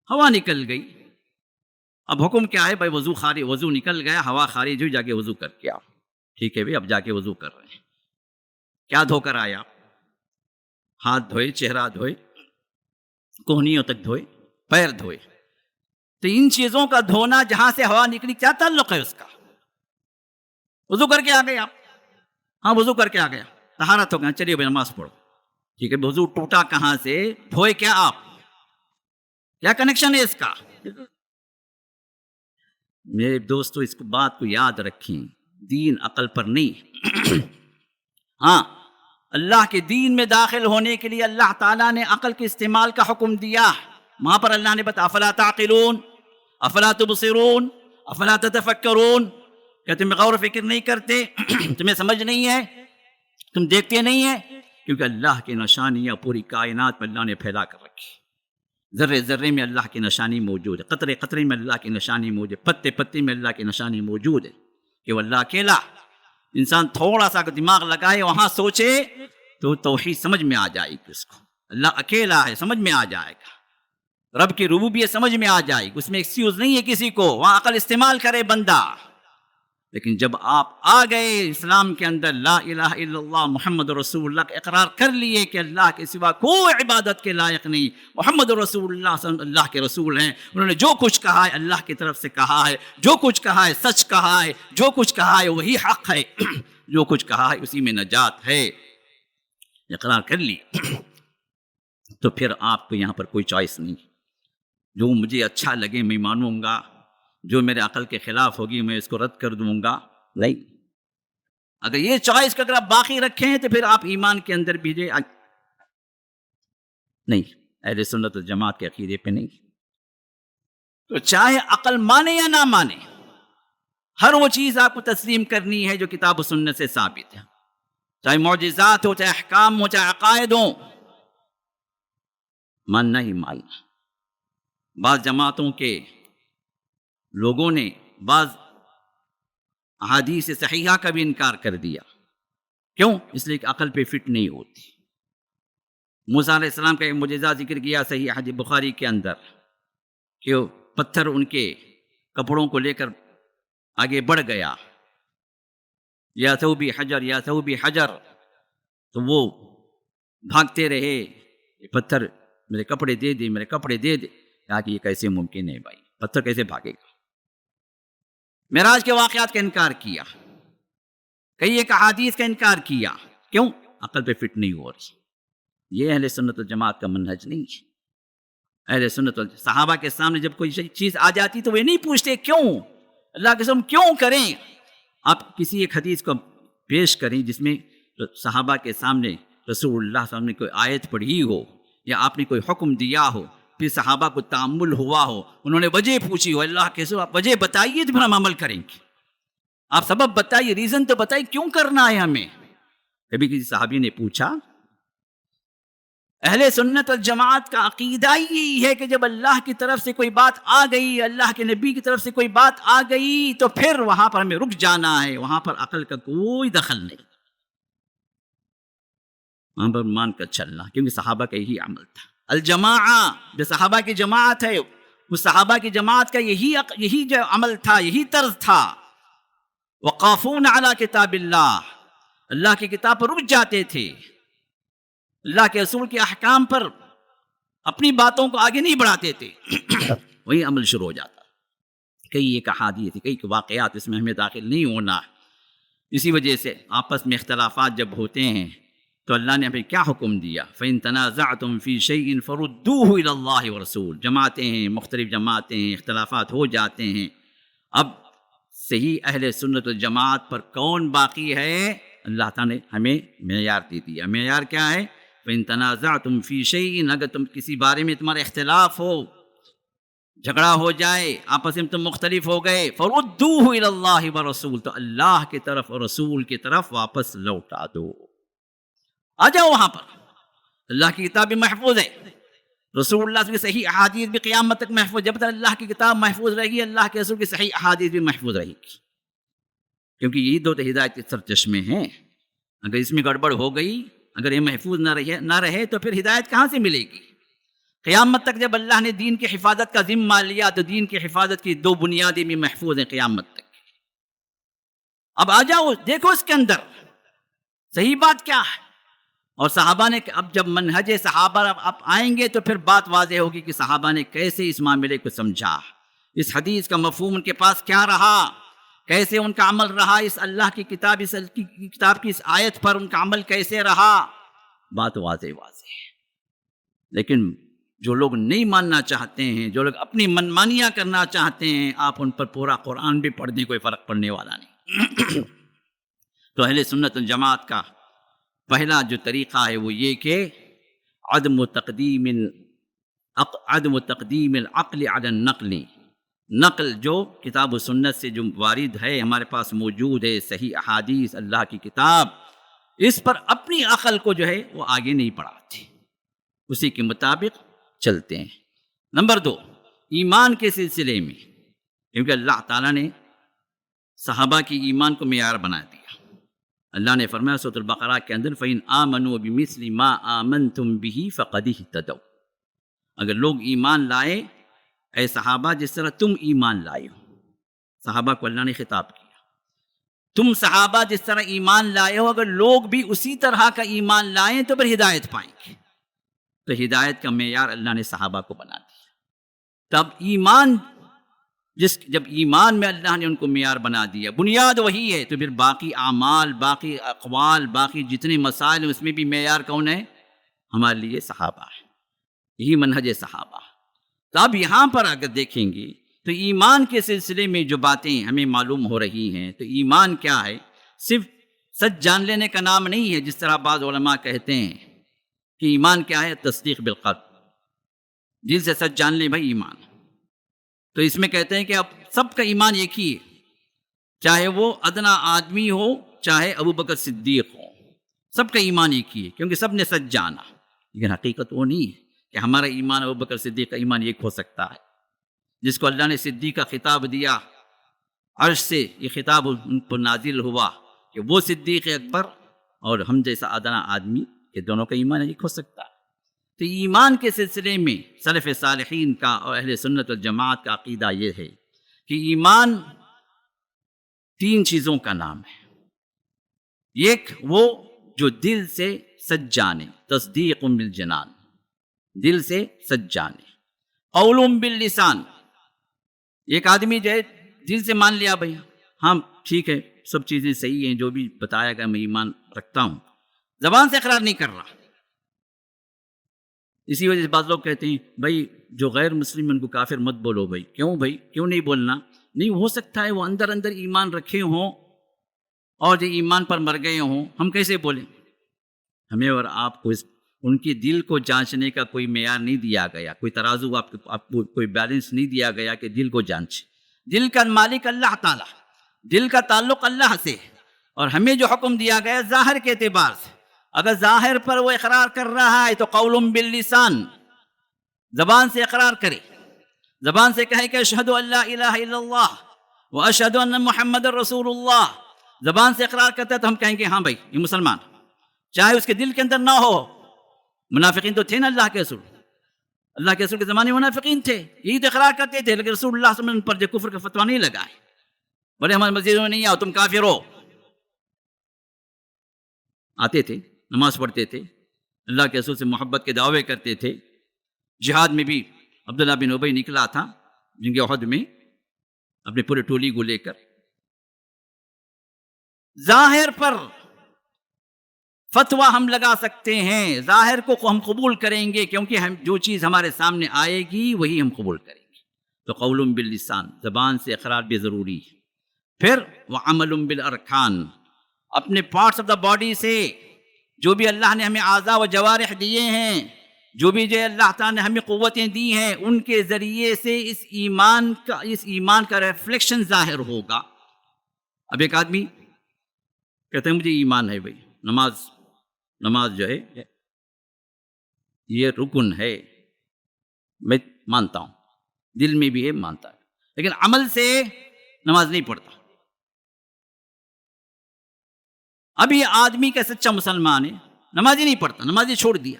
ہوا نکل گئی، اب حکم کیا ہے بھائی وضو نکل گیا، ہوا خارج ہوئی، جا کے وضو کر کے آؤ. ٹھیک ہے بھائی، اب جا کے وضو کر رہے ہیں. کیا دھو کر آیا؟ ہاتھ دھوئے، چہرہ دھوئے، کوہنیوں تک دھوئے، پیر دھوئے. تو ان چیزوں کا دھونا جہاں سے ہوا نکلی کیا تعلق ہے اس کا؟ وضو کر کے آ گئے آپ؟ ہاں وضو کر کے آ گیا، طہارت ہو گیا، چلیے بھائی نماز پڑھو. ٹھیک ہے، وضو ٹوٹا کہاں سے؟ دھوئے کیا آپ؟ کیا کنیکشن ہے اس کا؟ میرے دوستو اس بات کو یاد رکھیں، دین عقل پر نہیں. ہاں اللہ کے دین میں داخل ہونے کے لیے اللہ تعالیٰ نے عقل کے استعمال کا حکم دیا. وہاں پر اللہ نے بتایا افلا تعقلون افلا تبصرون افلا تتفکرون، کہ تم غور و فکر نہیں کرتے، تمہیں سمجھ نہیں ہے، تم دیکھتے نہیں ہیں. کیونکہ اللہ کی نشانیاں پوری کائنات میں اللہ نے پھیلا کر رکھی. ذرے ذرے میں اللہ کی نشانی موجود ہے، قطرے قطرے میں اللہ کی نشانی موجود ہے، پتے پتے میں اللہ کی نشانی موجود ہے کہ وہ اللہ اکیلا. انسان تھوڑا سا دماغ لگائے، وہاں سوچے تو توحید سمجھ میں آ جائے گی اس کو. اللہ اکیلا ہے سمجھ میں آ جائے گا، رب کی ربوبیت سمجھ میں آ جائے گی، اس میں ایکسکیوز نہیں ہے کسی کو. وہاں عقل استعمال کرے بندہ. لیکن جب آپ آ گئے اسلام کے اندر، لا الہ الا اللہ محمد رسول اللہ کا اقرار کر لیے کہ اللہ کے سوا کوئی عبادت کے لائق نہیں، محمد رسول اللہ صلی اللہ علیہ وسلم اللہ کے رسول ہیں، انہوں نے جو کچھ کہا ہے اللہ کی طرف سے کہا ہے، جو کچھ کہا ہے سچ کہا ہے، جو کچھ کہا ہے وہی حق ہے، جو کچھ کہا ہے اسی میں نجات ہے، اقرار کر لی. تو پھر آپ کو یہاں پر کوئی چوائس نہیں. جو مجھے اچھا لگے میں مانوں گا، جو میرے عقل کے خلاف ہوگی میں اس کو رد کر دوں گا. نہیں، اگر یہ چوائس کا اگر آپ باقی رکھیں تو پھر آپ ایمان کے اندر بھی نہیں، اہل سنت والجماعت کے عقیدے پہ نہیں. تو چاہے عقل مانے یا نہ مانے، ہر وہ چیز آپ کو تسلیم کرنی ہے جو کتاب و سنت سے ثابت ہے، چاہے معجزات ہو، چاہے احکام ہو، چاہے عقائد ہو، ماننا ہی ماننا. بعض جماعتوں کے لوگوں نے بعض احادیث صحیحہ کا بھی انکار کر دیا. کیوں؟ اس لیے کہ عقل پہ فٹ نہیں ہوتی. موسیٰ علیہ السلام کا ایک معجزہ ذکر کیا صحیح حدیث بخاری کے اندر کہ پتھر ان کے کپڑوں کو لے کر آگے بڑھ گیا. یا ثوبی حجر یا ثوبی حجر، تو وہ بھاگتے رہے، یہ پتھر میرے کپڑے دے دے، میرے کپڑے دے دے. کہا کہ یہ کیسے ممکن ہے بھائی، پتھر کیسے بھاگے گا؟ معراج کے واقعات کا انکار کیا، کئی ایک احادیث کا انکار کیا. کیوں؟ عقل پہ فٹ نہیں ہو رہی. یہ اہل سنت والجماعت کا منہج نہیں ہے. اہل سنت صحابہ کے سامنے جب کوئی چیز آ جاتی تو وہ نہیں پوچھتے کیوں، اللہ کے قسم کیوں کریں. آپ کسی ایک حدیث کو پیش کریں جس میں صحابہ کے سامنے رسول اللہ صلی اللہ علیہ وسلم نے کوئی آیت پڑھی ہو یا آپ نے کوئی حکم دیا ہو، پھر صحابہ کو تأمل ہوا ہو، انہوں نے وجہ پوچھی ہو، اللہ کے قسم آپ وجہ بتائیے تو پھر ہم عمل کریں گے. آپ سبب بتائیے، ریزن تو بتائیے کیوں کرنا ہے ہمیں. کبھی کسی صحابی نے پوچھا. اہل سنت والجماعت کا عقیدہ یہی ہے کہ جب اللہ کی طرف سے کوئی بات آ گئی، اللہ کے نبی کی طرف سے کوئی بات آ گئی تو پھر وہاں پر ہمیں رک جانا ہے، وہاں پر عقل کا کوئی دخل نہیں، وہاں پر مان کر چلنا. کیونکہ صحابہ کا یہی عمل تھا. الجماعہ جو صحابہ کی جماعت ہے، اس صحابہ کی جماعت کا یہی جو عمل تھا، یہی طرز تھا. وقافون علی کتاب اللہ، اللہ کی کتاب پر رک جاتے تھے، اللہ کے رسول کے احکام پر اپنی باتوں کو آگے نہیں بڑھاتے تھے. وہی عمل شروع ہو جاتا. کئی ایک احادیث، کئی واقعات، اس میں ہمیں داخل نہیں ہونا. اسی وجہ سے آپس میں اختلافات جب ہوتے ہیں تو اللہ نے ہمیں کیا حکم دیا؟ فَإِن تَنَازَعْتُمْ فِي شَيْءٍ فَرُدُّوهُ إِلَى اللَّهِ وَرَسُولِهِ. جماعتیں ہیں، مختلف جماعتیں ہیں، اختلافات ہو جاتے ہیں. اب صحیح اہل سنت والجماعت پر کون باقی ہے؟ اللہ تعالیٰ نے ہمیں معیار دے دیا. معیار کیا ہے؟ فَإِن تَنَازَعْتُمْ فِي شَيْءٍ، اگر تم کسی بارے میں تمہارا اختلاف ہو، جھگڑا ہو جائے، آپس میں تم مختلف ہو گئے، فَرُدُّوهُ إِلَى اللَّهِ وَرَسُولِهِ، تو اللہ کی طرف اور رسول کی طرف واپس لوٹا دو. آ جاؤ وہاں پر. اللہ کی کتاب بھی محفوظ ہے، رسول اللہ کی صحیح احادیث بھی قیامت تک محفوظ. جب تک اللہ کی کتاب محفوظ رہے گی، اللہ کے رسول کی صحیح احادیث بھی محفوظ رہے گی. کیونکہ یہی دو ہدایت کے سرچشمے ہیں. اگر اس میں گڑبڑ ہو گئی، اگر یہ محفوظ نہ رہے تو پھر ہدایت کہاں سے ملے گی؟ قیامت تک جب اللہ نے دین کی حفاظت کا ذمہ لیا تو دین کی حفاظت کی دو بنیادیں بھی محفوظ ہیں قیامت تک. اب آ جاؤ، دیکھو اس کے اندر صحیح بات کیا ہے. اور صحابہ نے، اب جب منہج صحابہ اب آئیں گے تو پھر بات واضح ہوگی کہ صحابہ نے کیسے اس معاملے کو سمجھا، اس حدیث کا مفہوم ان کے پاس کیا رہا، کیسے ان کا عمل رہا، اس اللہ کی کتاب کی اس آیت پر ان کا عمل کیسے رہا. بات واضح ہے. لیکن جو لوگ نہیں ماننا چاہتے ہیں، جو لوگ اپنی منمانیاں کرنا چاہتے ہیں، آپ ان پر پورا قرآن بھی پڑھ دیں، کوئی فرق پڑنے والا نہیں. تو اہل سنت والجماعت کا پہلا جو طریقہ ہے وہ یہ کہ عدم تقدیم العقل علی النقل. نقل جو کتاب و سنت سے جو وارد ہے، ہمارے پاس موجود ہے، صحیح احادیث، اللہ کی کتاب، اس پر اپنی عقل کو جو ہے وہ آگے نہیں بڑھاتے، اسی کے مطابق چلتے ہیں. نمبر 2، ایمان کے سلسلے میں، کیونکہ اللہ تعالیٰ نے صحابہ کی ایمان کو معیار بنا دیا. اللہ نے فرمایا سورۃ البقرہ کے اندر، فَإِنْ آمَنُوا بِمِثْلِ مَا آمَنْتُمْ بِهِ فَقَدِ اهْتَدَوْا. اگر لوگ ایمان لائے اے صحابہ جس طرح تم ایمان لائے ہو. صحابہ کو اللہ نے خطاب کیا، تم صحابہ جس طرح ایمان لائے ہو، اگر لوگ بھی اسی طرح کا ایمان لائیں تو پھر ہدایت پائیں گے. تو ہدایت کا معیار اللہ نے صحابہ کو بنا دیا. تب ایمان، جب ایمان میں اللہ نے ان کو معیار بنا دیا، بنیاد وہی ہے، تو پھر باقی اعمال، باقی اقوال، باقی جتنے مسائل ہیں اس میں بھی معیار کون ہے؟ ہمارے لیے صحابہ ہے. یہی منہج صحابہ. تو اب یہاں پر اگر دیکھیں گے تو ایمان کے سلسلے میں جو باتیں ہمیں معلوم ہو رہی ہیں، تو ایمان کیا ہے؟ صرف سچ جان لینے کا نام نہیں ہے، جس طرح بعض علماء کہتے ہیں کہ ایمان کیا ہے؟ تصدیق بالقلب، دل سے سچ جان لیں بھائی ایمان. تو اس میں کہتے ہیں کہ اب سب کا ایمان ایک ہی ہے، چاہے وہ ادنا آدمی ہو، چاہے ابو بکر صدیق ہو، سب کا ایمان ایک ہی ہے، کیونکہ سب نے سچ جانا. لیکن حقیقت وہ نہیں ہے کہ ہمارا ایمان ابو بکر صدیق کا ایمان ایک ہو سکتا ہے. جس کو اللہ نے صدیق کا خطاب دیا، عرش سے یہ خطاب ان پر نازل ہوا کہ وہ صدیق اکبر اور ہم جیسا ادنا آدمی، یہ دونوں کا ایمان ایک ہو سکتا ہے۔ تو ایمان کے سلسلے میں سلف صالحین کا اور اہل سنت والجماعت کا عقیدہ یہ ہے کہ ایمان 3 چیزوں کا نام ہے۔ ایک وہ جو دل سے سچ جانے، تصدیق بالجنان، دل سے سچ جانے، قول باللسان، ایک آدمی جو ہے دل سے مان لیا بھائی ہاں ٹھیک ہے سب چیزیں صحیح ہیں، جو بھی بتایا گیا میں ایمان رکھتا ہوں، زبان سے اقرار نہیں کر رہا۔ اسی وجہ سے بعض لوگ کہتے ہیں بھائی جو غیر مسلم ان کو کافر مت بولو بھائی، کیوں نہیں بولنا؟ نہیں ہو سکتا ہے وہ اندر ایمان رکھے ہوں اور جو ایمان پر مر گئے ہوں، ہم کیسے بولیں؟ ہمیں اور آپ کو ان کی دل کو جانچنے کا کوئی معیار نہیں دیا گیا، کوئی ترازو آپ کو کوئی بیلنس نہیں دیا گیا کہ دل کو جانچے۔ دل کا مالک اللہ تعالیٰ، دل کا تعلق اللہ سے، اور ہمیں جو حکم دیا گیا ظاہر کے اعتبار سے، اگر ظاہر پر وہ اقرار کر رہا ہے تو قول باللسان، زبان سے اقرار کرے، زبان سے کہے کہ اشہد ان لا الہ الا اللہ واشہد ان محمد رسول اللہ، زبان سے اقرار کرتا ہے تو ہم کہیں گے ہاں بھائی یہ مسلمان، چاہے اس کے دل کے اندر نہ ہو۔ منافقین تو تھے نا اللہ کے رسول کے زمانے میں منافقین تھے، یہی تو اقرار کرتے تھے، لیکن رسول اللہ صلی اللہ علیہ وسلم پر جو کفر کا فتویٰ نہیں لگائے، بولے ہمارے مسجدوں میں نہیں آؤ تم کافر ہو۔ آتے تھے، نماز پڑھتے تھے، اللہ کے رسول سے محبت کے دعوے کرتے تھے۔ جہاد میں بھی عبداللہ بن ابی نکلا تھا جنگ احد میں اپنے پورے ٹولی کو لے کر۔ ظاہر پر فتویٰ ہم لگا سکتے ہیں، ظاہر کو ہم قبول کریں گے، کیونکہ ہم جو چیز ہمارے سامنے آئے گی وہی ہم قبول کریں گے۔ تو قول باللسان، زبان سے اقرار بھی ضروری ہے۔ پھر وعمل بالارکان، اپنے پارٹس آف دا باڈی سے جو بھی اللہ نے ہمیں اعضاء و جوارح دیے ہیں، جو بھی جو اللہ تعالیٰ نے ہمیں قوتیں دی ہیں، ان کے ذریعے سے اس ایمان کا ریفلیکشن ظاہر ہوگا۔ اب ایک آدمی کہتے ہیں مجھے ایمان ہے بھائی، نماز جو ہے یہ رکن ہے، میں مانتا ہوں، دل میں بھی ہے مانتا ہے، لیکن عمل سے نماز نہیں پڑھتا۔ اب یہ آدمی کا سچا مسلمان ہے، نماز ہی نہیں پڑھتا، نماز ہی چھوڑ دیا،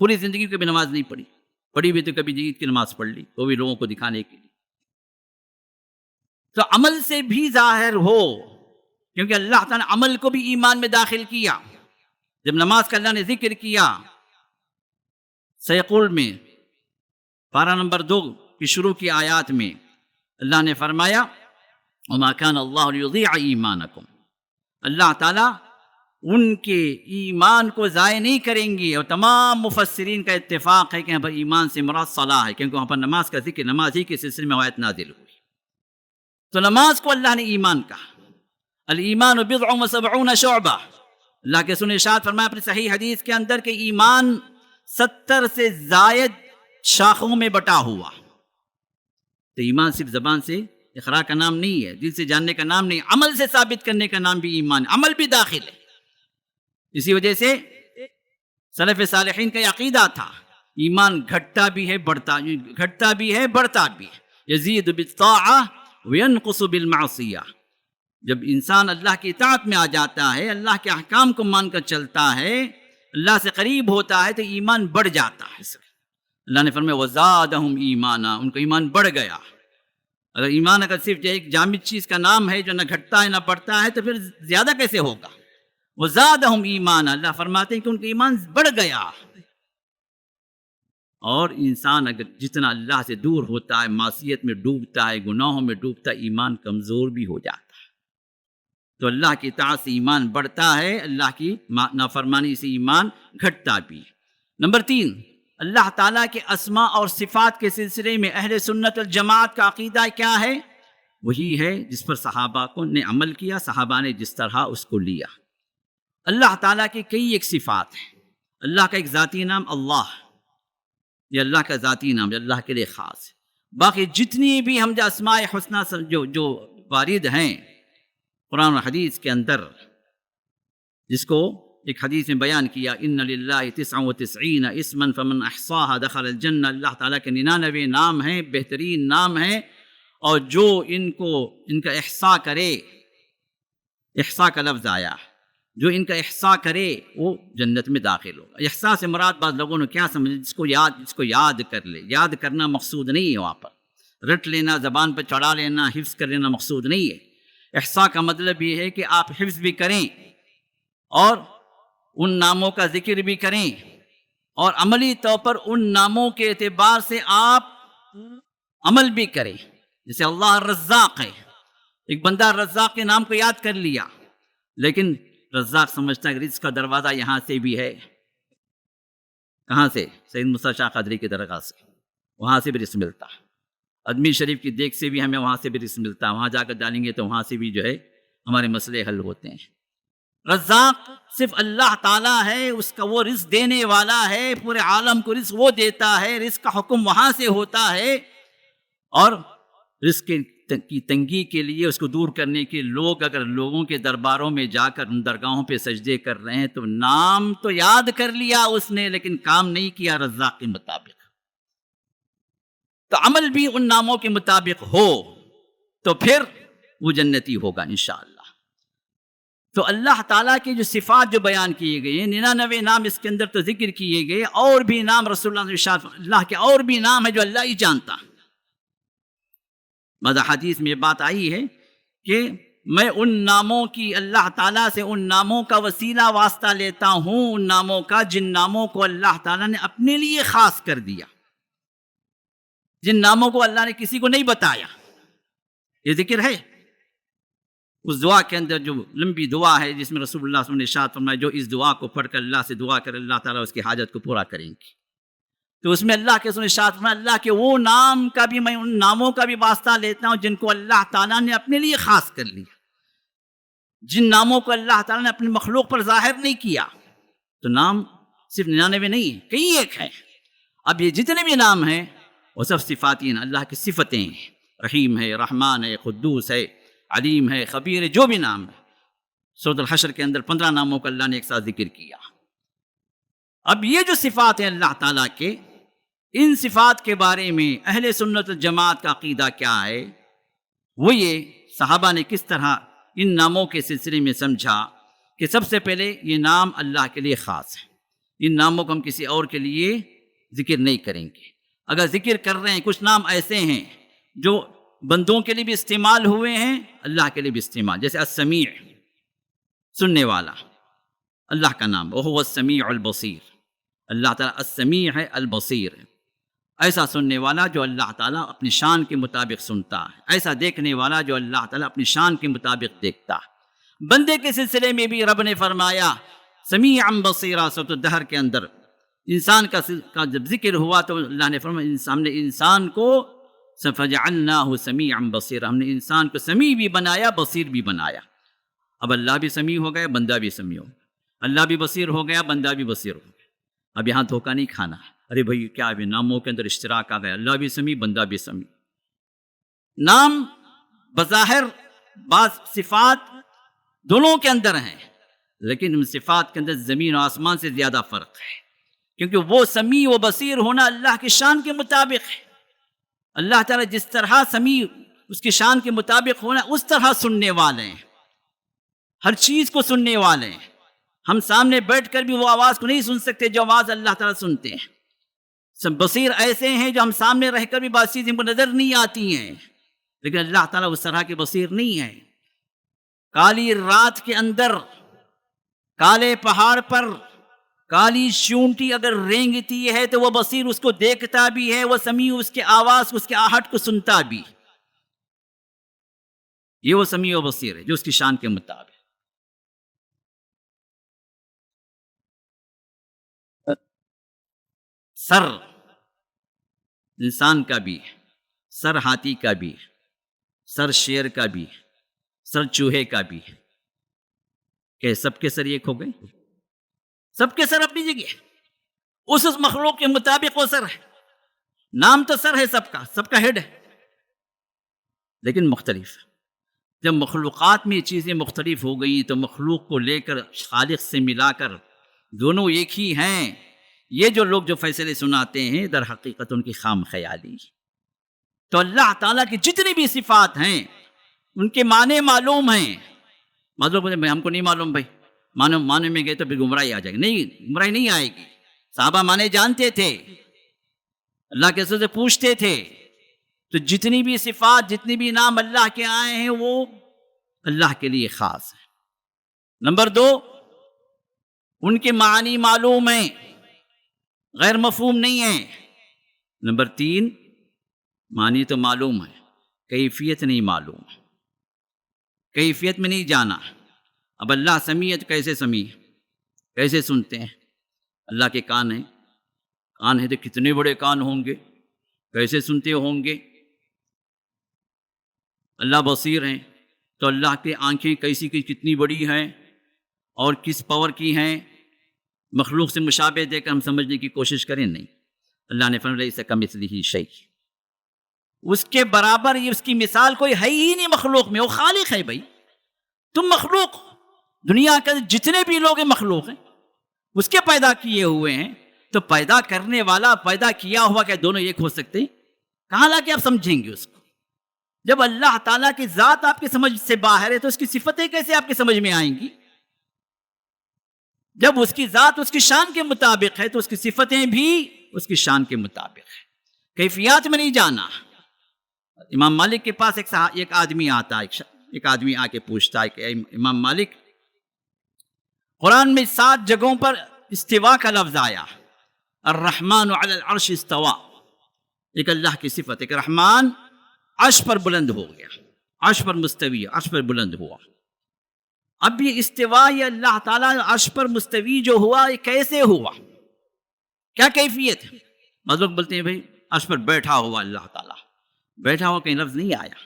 پوری زندگی کبھی نماز نہیں پڑھی بھی تو کبھی عید کی نماز پڑھ لی، وہ بھی لوگوں کو دکھانے کے لیے۔ تو عمل سے بھی ظاہر ہو، کیونکہ اللہ تعالیٰ نے عمل کو بھی ایمان میں داخل کیا۔ جب نماز کا اللہ نے ذکر کیا سیقول میں پارہ نمبر 2 کی شروع کی آیات میں، اللہ نے فرمایا وما كان الله ليضيع ایمانکم، اللہ تعالیٰ ان کے ایمان کو ضائع نہیں کریں گے۔ اور تمام مفسرین کا اتفاق ہے کہ یہاں پر ایمان سے مراد صلاح ہے، کیونکہ وہاں پر نماز کا ذکر نماز ہی کے سلسلے میں آیت نازل ہوئی۔ تو نماز کو اللہ نے ایمان کہا۔ الایمان بضع و سبعون شعبہ، اللہ کے رسول نے ارشاد فرمایا اپنی صحیح حدیث کے اندر کہ ایمان 70 سے زائد شاخوں میں بٹا ہوا۔ تو ایمان صرف زبان سے اقرار کا نام نہیں ہے، دل سے جاننے کا نام نہیں، عمل سے ثابت کرنے کا نام بھی ایمان، عمل بھی داخل ہے۔ اسی وجہ سے سلف صالحین کا یہ عقیدہ تھا، ایمان گھٹتا بھی ہے بڑھتا بھی ہے، یزید بالطاعہ وینقص بالمعصیہ۔ جب انسان اللہ کی اطاعت میں آ جاتا ہے، اللہ کے احکام کو مان کر چلتا ہے، اللہ سے قریب ہوتا ہے، تو ایمان بڑھ جاتا ہے۔ اللہ نے فرمایا وزادہم ایمانا، ان کا ایمان بڑھ گیا۔ اگر ایمان صرف ایک جامد چیز کا نام ہے جو نہ گھٹتا ہے نہ بڑھتا ہے، تو پھر زیادہ کیسے ہوگا؟ وزادہم ایمانا، اللہ فرماتے ہیں کہ ان کا ایمان بڑھ گیا۔ اور انسان اگر جتنا اللہ سے دور ہوتا ہے، معصیت میں ڈوبتا ہے، گناہوں میں ڈوبتا ہے، ایمان کمزور بھی ہو جاتا ہے۔ تو اللہ کی اطاعت سے ایمان بڑھتا ہے، اللہ کی نافرمانی سے ایمان گھٹتا بھی۔ نمبر 3، اللہ تعالیٰ کے اسماء اور صفات کے سلسلے میں اہل سنت والجماعت کا عقیدہ کیا ہے؟ وہی ہے جس پر صحابہ نے عمل کیا، صحابہ نے جس طرح اس کو لیا۔ اللہ تعالیٰ کی کئی ایک صفات ہیں۔ اللہ کا ایک ذاتی نام اللہ، یہ اللہ کا ذاتی نام جو اللہ کے لیے خاص ہے۔ باقی جتنی بھی ہم جو اسماء حسنہ جو وارد ہیں قرآن و حدیث کے اندر، جس کو ایک حدیث میں بیان کیا ان للہ 99 اسما فمن احصاها دخل الجنہ، اللہ تعالیٰ کے 99 نام ہیں، بہترین نام ہیں، اور جو ان کا احصاء کرے، احصاء کا لفظ آیا، جو ان کا احصاء کرے وہ جنت میں داخل ہوگا۔ احصاء سے مراد بعض لوگوں نے کیا سمجھا، جس کو یاد کر لے، یاد کرنا مقصود نہیں ہے، وہاں پر رٹ لینا، زبان پہ چڑھا لینا، حفظ کر لینا مقصود نہیں ہے۔ احصاء کا مطلب یہ ہے کہ آپ حفظ بھی کریں اور ان ناموں کا ذکر بھی کریں، اور عملی طور پر ان ناموں کے اعتبار سے آپ عمل بھی کریں۔ جیسے اللہ الرزاق ہے، ایک بندہ رزاق کے نام کو یاد کر لیا، لیکن رزاق سمجھتا ہے کہ رزق کا دروازہ یہاں سے بھی ہے۔ کہاں سے؟ سید موسیٰ شاہ قادری کی درگاہ سے، وہاں سے بھی رزق ملتا ہے۔ ادمی شریف کی دیکھ سے بھی ہمیں وہاں سے بھی رزق ملتا ہے، وہاں جا کر ڈالیں گے تو وہاں سے بھی جو ہے ہمارے مسئلے حل ہوتے ہیں۔ رزاق صرف اللہ تعالیٰ ہے، اس کا وہ رزق دینے والا ہے، پورے عالم کو رزق وہ دیتا ہے، رزق کا حکم وہاں سے ہوتا ہے، اور رزق کی تنگی کے لیے، اس کو دور کرنے کے لوگ اگر لوگوں کے درباروں میں جا کر ان درگاہوں پہ سجدے کر رہے ہیں تو نام تو یاد کر لیا اس نے، لیکن کام نہیں کیا رزاق کے مطابق۔ تو عمل بھی ان ناموں کے مطابق ہو تو پھر وہ جنتی ہوگا انشاءاللہ۔ تو اللہ تعالیٰ کی جو صفات جو بیان کیے گئے ہیں، 99 نام اس کے اندر تو ذکر کیے گئے، اور بھی نام رسول اللہ صلی اللہ علیہ وسلم، اللہ کے اور بھی نام ہے جو اللہ ہی جانتا۔ بعض حدیث میں یہ بات آئی ہے کہ میں ان ناموں کی، اللہ تعالیٰ سے ان ناموں کا وسیلہ واسطہ لیتا ہوں، ان ناموں کا جن ناموں کو اللہ تعالیٰ نے اپنے لیے خاص کر دیا، جن ناموں کو اللہ نے کسی کو نہیں بتایا۔ یہ ذکر ہے اس دعا کے اندر، جو لمبی دعا ہے جس میں رسول اللہ صلی اللہ علیہ وسلم نے ارشاد فرمایا جو اس دعا کو پڑھ کر اللہ سے دعا کرے، اللہ تعالیٰ اس کی حاجت کو پورا کریں گے۔ تو اس میں اللہ کے رسول نے ارشاد فرمایا اللہ کے وہ نام کا بھی، میں ان ناموں کا بھی واسطہ لیتا ہوں جن کو اللہ تعالیٰ نے اپنے لیے خاص کر لیا، جن ناموں کو اللہ تعالیٰ نے اپنی مخلوق پر ظاہر نہیں کیا۔ تو نام صرف 99 نہیں ہیں، کئی ایک ہیں۔ اب یہ جتنے بھی نام ہیں وہ سب صفاتی ہیں، اللہ کی صفتیں ہیں، رحیم ہے، رحمان ہے، قدوس ہے، علیم ہے، خبیر ہے، جو بھی نام ہے۔ سورۃ الحشر کے اندر 15 ناموں کا اللہ نے ایک ساتھ ذکر کیا۔ اب یہ جو صفات ہیں اللہ تعالیٰ کے، ان صفات کے بارے میں اہل سنت الجماعت کا عقیدہ کیا ہے؟ وہ یہ صحابہ نے کس طرح ان ناموں کے سلسلے میں سمجھا کہ سب سے پہلے یہ نام اللہ کے لیے خاص ہے، ان ناموں کو ہم کسی اور کے لیے ذکر نہیں کریں گے۔ اگر ذکر کر رہے ہیں، کچھ نام ایسے ہیں جو بندوں کے لیے بھی استعمال ہوئے ہیں، اللہ کے لیے بھی استعمال، جیسے السمیع، سننے والا، اللہ کا نام، وہو السمیع البصیر، اللہ تعالیٰ السمیع ہے، البصیر ہے، ایسا سننے والا جو اللہ تعالیٰ اپنی شان کے مطابق سنتا ہے، ایسا دیکھنے والا جو اللہ تعالیٰ اپنی شان کے مطابق دیکھتا ہے۔ بندے کے سلسلے میں بھی رب نے فرمایا سمیعا بصیرا، سورۃ الدہر کے اندر انسان کا جب ذکر ہوا تو اللہ نے فرمایا ہم نے انسان کو فجعلناہ سمیعا بصیرا، ہم نے انسان کو سمیع بھی بنایا، بصیر بھی بنایا۔ اب اللہ بھی سمیع ہو گیا، بندہ بھی سمیع ہو گیا، اللہ بھی بصیر ہو گیا، بندہ بھی بصیر ہو گیا۔ اب یہاں دھوکہ نہیں کھانا ہے، ارے بھائی کیا ابھی ناموں کے اندر اشتراک آ گیا، اللہ بھی سمیع، بندہ بھی سمیع۔ نام بظاہر بعض صفات دونوں کے اندر ہیں، لیکن ان صفات کے اندر زمین و آسمان سے زیادہ فرق ہے، کیونکہ وہ سمیع و بصیر ہونا اللہ کی شان کے مطابق ہے۔ اللہ تعالیٰ جس طرح سمیع اس کی شان کے مطابق ہونا، اس طرح سننے والے ہیں، ہر چیز کو سننے والے ہیں۔ ہم سامنے بیٹھ کر بھی وہ آواز کو نہیں سن سکتے جو آواز اللہ تعالیٰ سنتے ہیں۔ سب بصیر ایسے ہیں جو ہم سامنے رہ کر بھی بعض چیزیں کو نظر نہیں آتی ہیں، لیکن اللہ تعالیٰ اس طرح کے بصیر نہیں ہے۔ کالی رات کے اندر، کالے پہاڑ پر کالی چونٹی اگر رینگتی ہے تو وہ بصیر اس کو دیکھتا بھی ہے، وہ سمیع اس کے آواز، اس کے آہٹ کو سنتا بھی۔ یہ وہ سمیع و بصیر ہے جو اس کی شان کے مطابق۔ سر انسان کا بھی، سر ہاتھی کا بھی، سر شیر کا بھی، سر چوہے کا بھی۔ کہ سب کے سر ایک ہو گئے؟ سب کے سر اپنی جگہ، اس مخلوق کے مطابق وہ سر ہے۔ نام تو سر ہے سب کا ہیڈ ہے، لیکن مختلف۔ جب مخلوقات میں یہ چیزیں مختلف ہو گئی تو مخلوق کو لے کر خالق سے ملا کر دونوں ایک ہی ہیں، یہ جو لوگ جو فیصلے سناتے ہیں در حقیقت ان کی خام خیالی۔ تو اللہ تعالیٰ کی جتنی بھی صفات ہیں ان کے معنی معلوم ہیں۔ مطلب ہم کو نہیں معلوم بھائی، معنی میں گئے تو پھر گمراہی آ جائے گی، نہیں، گمراہی نہیں آئے گی۔ صحابہ معنی جانتے تھے، اللہ کے رسول سے پوچھتے تھے۔ تو جتنی بھی صفات، جتنی بھی نام اللہ کے آئے ہیں وہ اللہ کے لیے خاص ہے۔ نمبر 2، ان کے معنی معلوم ہیں، غیر مفہوم نہیں ہیں۔ نمبر 3، معنی تو معلوم ہے، کیفیت نہیں معلوم، کیفیت میں نہیں جانا۔ اب اللہ سمیع ہے تو کیسے سمیع، کیسے سنتے ہیں؟ اللہ کے کان ہیں، کان ہے تو کتنے بڑے کان ہوں گے، کیسے سنتے ہوں گے؟ اللہ بصیر ہیں تو اللہ کے آنکھیں کیسی کی کتنی بڑی ہیں اور کس پاور کی ہیں؟ مخلوق سے مشابہ دے کر ہم سمجھنے کی کوشش کریں، نہیں۔ اللہ نے فرمایا لیس کمثلہ شیء، اس کے برابر یہ اس کی مثال کوئی ہے ہی نہیں مخلوق میں۔ وہ خالق ہے بھائی، تم مخلوق، دنیا کے جتنے بھی لوگ ہیں مخلوق ہیں، اس کے پیدا کیے ہوئے ہیں۔ تو پیدا کرنے والا پیدا کیا ہوا کیا دونوں ایک ہو سکتے ہیں؟ کہاں لا کے آپ سمجھیں گے اس کو؟ جب اللہ تعالیٰ کی ذات آپ کی سمجھ سے باہر ہے تو اس کی صفتیں کیسے آپ کی سمجھ میں آئیں گی؟ جب اس کی ذات اس کی شان کے مطابق ہے تو اس کی صفتیں بھی اس کی شان کے مطابق ہے، کیفیات میں نہیں جانا۔ امام مالک کے پاس ایک آدمی آتا ہے، ایک آدمی آ کے پوچھتا ہے کہ اے امام مالک، قرآن میں 7 جگہوں پر استوا کا لفظ آیا، الرحمن علی العرش استوا، ایک اللہ کی صفت ہے کہ رحمان عرش پر بلند ہو گیا، عرش پر مستوی، عرش پر بلند ہوا۔ اب یہ استوا یہ اللہ تعالیٰ عرش پر مستوی جو ہوا یہ کیسے ہوا؟ کیا کیفیت ہے؟ مطلب بولتے ہیں بھائی عرش پر بیٹھا ہوا اللہ تعالیٰ، بیٹھا ہوا کہیں لفظ نہیں آیا۔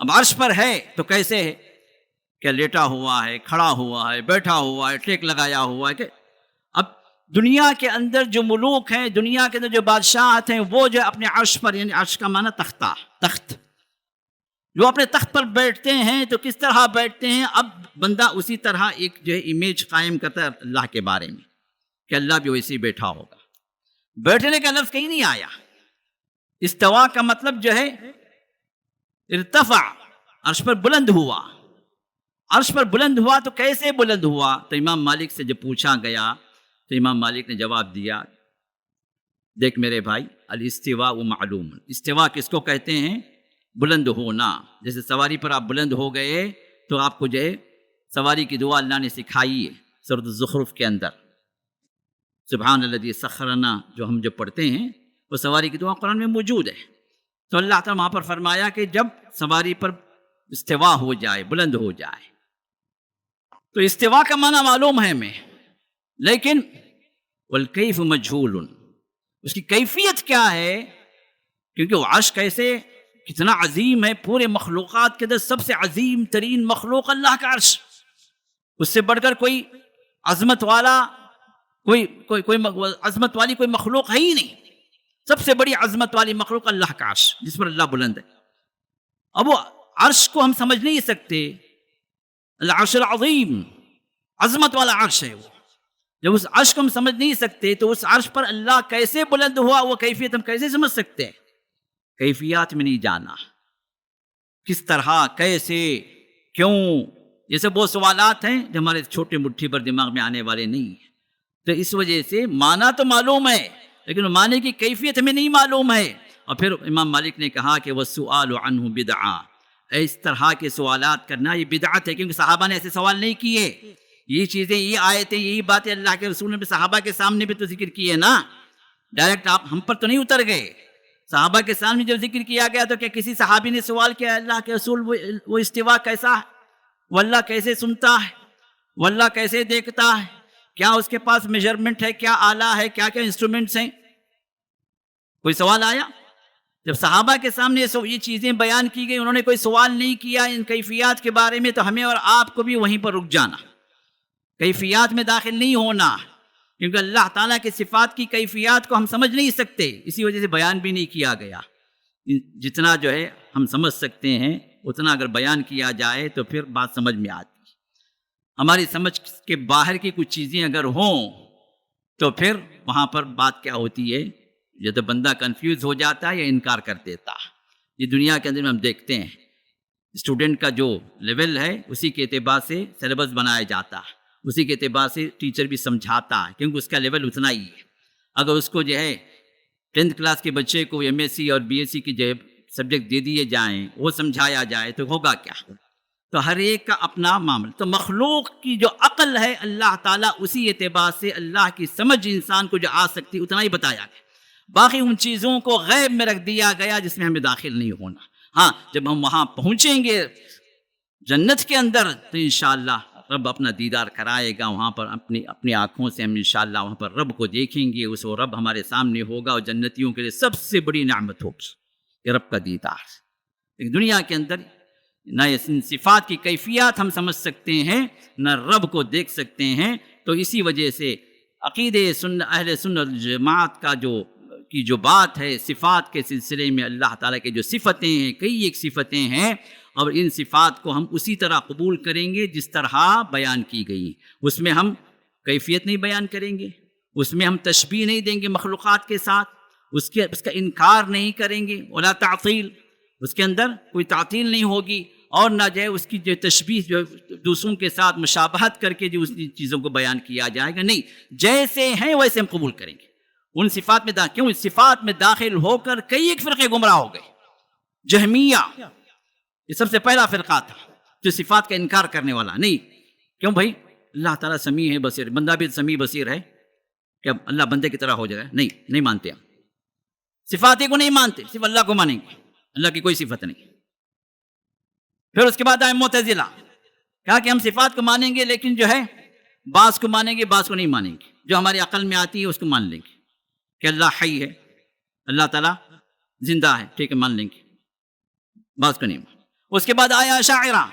اب عرش پر ہے تو کیسے ہے؟ کیا لیٹا ہوا ہے، کھڑا ہوا ہے، بیٹھا ہوا ہے، ٹیک لگایا ہوا ہے کہ؟ اب دنیا کے اندر جو ملوک ہیں، دنیا کے اندر جو بادشاہت ہیں، وہ جو اپنے عرش پر، یعنی عرش کا معنی تختہ، تخت، جو اپنے تخت پر بیٹھتے ہیں تو کس طرح بیٹھتے ہیں؟ اب بندہ اسی طرح ایک جو ہے امیج قائم کرتا ہے اللہ کے بارے میں کہ اللہ بھی ویسے ہی بیٹھا ہوگا۔ بیٹھنے کا لفظ کہیں نہیں آیا۔ استوا کا مطلب جو ہے ارتفع، عرش پر بلند ہوا۔ عرش پر بلند ہوا تو کیسے بلند ہوا؟ تو امام مالک سے جب پوچھا گیا تو امام مالک نے جواب دیا، دیکھ میرے بھائی، الاستواء معلوم، استوا کس کو کہتے ہیں؟ بلند ہونا۔ جیسے سواری پر آپ بلند ہو گئے تو آپ کو جو ہے سواری کی دعا اللہ نے سکھائی ہے سورۃ الزخرف کے اندر، سبحان الذی سخرنا، جو ہم جو پڑھتے ہیں وہ سواری کی دعا قرآن میں موجود ہے۔ تو اللہ تعالیٰ وہاں پر فرمایا کہ جب سواری پر استوا ہو جائے، بلند ہو جائے، تو استوا کا معنی معلوم ہے ہمیں، لیکن والکیف مجہول، اس کی کیفیت کیا ہے؟ کیونکہ وہ عرش کیسے کتنا عظیم ہے، پورے مخلوقات کے اندر سب سے عظیم ترین مخلوق اللہ کا عرش، اس سے بڑھ کر کوئی عظمت والا کوئی عظمت والی کوئی مخلوق ہے ہی نہیں۔ سب سے بڑی عظمت والی مخلوق اللہ کا عرش، جس پر اللہ بلند ہے۔ اب وہ عرش کو ہم سمجھ نہیں سکتے، العرش العظیم، عظمت والا عرش ہے وہ۔ جب اس عرش کو ہم سمجھ نہیں سکتے تو اس عرش پر اللہ کیسے بلند ہوا، وہ کیفیت ہم کیسے سمجھ سکتے ہیں؟ کیفیات میں نہیں جانا، کس طرح، کیسے، کیوں، یہ سب وہ سوالات ہیں جو ہمارے چھوٹے مٹھی پر دماغ میں آنے والے نہیں ہیں۔ تو اس وجہ سے معنی تو معلوم ہے لیکن معنی کی کیفیت ہمیں نہیں معلوم ہے۔ اور پھر امام مالک نے کہا کہ وَالسُّؤَالُ عَنْهُ بِدْعَةٌ، اس طرح کے سوالات کرنا یہ بدعت ہے، کیونکہ صحابہ نے ایسے سوال نہیں کیے۔ یہ چیزیں، یہ آیتیں، یہی باتیں اللہ کے رسول نے صحابہ کے سامنے بھی تو ذکر کیے نا، ڈائریکٹ آپ ہم پر تو نہیں اتر گئے۔ صحابہ کے سامنے جب ذکر کیا گیا تو کیا کسی صحابی نے سوال کیا اللہ کے رسول وہ استوا کیسا ہے، وہ اللہ کیسے سنتا ہے، وہ اللہ کیسے دیکھتا ہے، کیا اس کے پاس میجرمنٹ ہے، کیا آلہ ہے، کیا کیا انسٹرومنٹس ہیں؟ کوئی سوال آیا؟ جب صحابہ کے سامنے یہ چیزیں بیان کی گئی، انہوں نے کوئی سوال نہیں کیا ان کیفیات کے بارے میں، تو ہمیں اور آپ کو بھی وہیں پر رک جانا، کیفیات میں داخل نہیں ہونا، کیونکہ اللہ تعالیٰ کے صفات کی کیفیات کو ہم سمجھ نہیں سکتے، اسی وجہ سے بیان بھی نہیں کیا گیا۔ جتنا جو ہے ہم سمجھ سکتے ہیں اتنا اگر بیان کیا جائے تو پھر بات سمجھ میں آتی ہے۔ ہماری سمجھ کے باہر کی کچھ چیزیں اگر ہوں تو پھر وہاں پر بات کیا ہوتی ہے، یا تو بندہ کنفیوز ہو جاتا ہے یا انکار کر دیتا ہے۔ یہ دنیا کے اندر ہم دیکھتے ہیں اسٹوڈنٹ کا جو لیول ہے اسی کے اعتبار سے سلیبس بنایا جاتا ہے، اسی کے اعتبار سے ٹیچر بھی سمجھاتا ہے، کیونکہ اس کا لیول اتنا ہی ہے۔ اگر اس کو جو ہے 10th کلاس کے بچے کو ایم ایس سی اور بی ایس سی کی جو ہے سبجیکٹ دے دیے جائیں، وہ سمجھایا جائے تو ہوگا کیا؟ تو ہر ایک کا اپنا معاملہ۔ تو مخلوق کی جو عقل ہے اللہ تعالیٰ اسی اعتبار سے اللہ کی سمجھ انسان کو جو آ سکتی اتنا ہی بتایا گیا، باقی ان چیزوں کو غیب میں رکھ دیا گیا جس میں ہمیں داخل نہیں ہونا۔ ہاں جب ہم وہاں پہنچیں گے جنت کے اندر تو انشاءاللہ رب اپنا دیدار کرائے گا، وہاں پر اپنی آنکھوں سے ہم انشاءاللہ وہاں پر رب کو دیکھیں گے، اس وہ رب ہمارے سامنے ہوگا، اور جنتیوں کے لیے سب سے بڑی نعمت ہوگی کہ رب کا دیدار۔ ایک دنیا کے اندر نہ ان صفات کی کیفیات ہم سمجھ سکتے ہیں، نہ رب کو دیکھ سکتے ہیں۔ تو اسی وجہ سے عقیدہ اہل سنت جماعت کا جو بات ہے صفات کے سلسلے میں، اللہ تعالیٰ کے جو صفتیں ہیں، کئی ایک صفتیں ہیں، اور ان صفات کو ہم اسی طرح قبول کریں گے جس طرح بیان کی گئی۔ اس میں ہم کیفیت نہیں بیان کریں گے، اس میں ہم تشبیہ نہیں دیں گے مخلوقات کے ساتھ، اس کا انکار نہیں کریں گے، ولا تعطیل، اس کے اندر کوئی تعطیل نہیں ہوگی، اور نہ جو ہے اس کی جو تشبیہ جو دوسروں کے ساتھ مشابہت کر کے جو اس چیزوں کو بیان کیا جائے گا، نہیں، جیسے ہیں ویسے ہم قبول کریں گے۔ ان صفات میں کیوں اس صفات میں داخل ہو کر کئی ایک فرقے گمراہ ہو گئے۔ جہمیہ یہ سب سے پہلا فرقہ تھا جو صفات کا انکار کرنے والا۔ نہیں، کیوں بھائی اللہ تعالیٰ سمیع ہے بصیر، بندہ بھی سمیع بصیر ہے، کیا اللہ بندے کی طرح ہو جائے گا؟ نہیں مانتے ہم، صفات کو نہیں مانتے، صرف اللہ کو مانیں گے، اللہ کی کوئی صفت نہیں۔ پھر اس کے بعد آئے معتزلہ، کہا کہ ہم صفات کو مانیں گے لیکن جو ہے بعض کو مانیں گے، بعض کو نہیں مانیں گے، جو ہماری عقل میں آتی ہے اس کو مان لیں گے کہ اللہ حی ہے، اللہ تعالیٰ زندہ ہے، ٹھیک ہے مان لیں گے، بعض کو نہیں مان۔ اس کے بعد آیا اشاعرہ،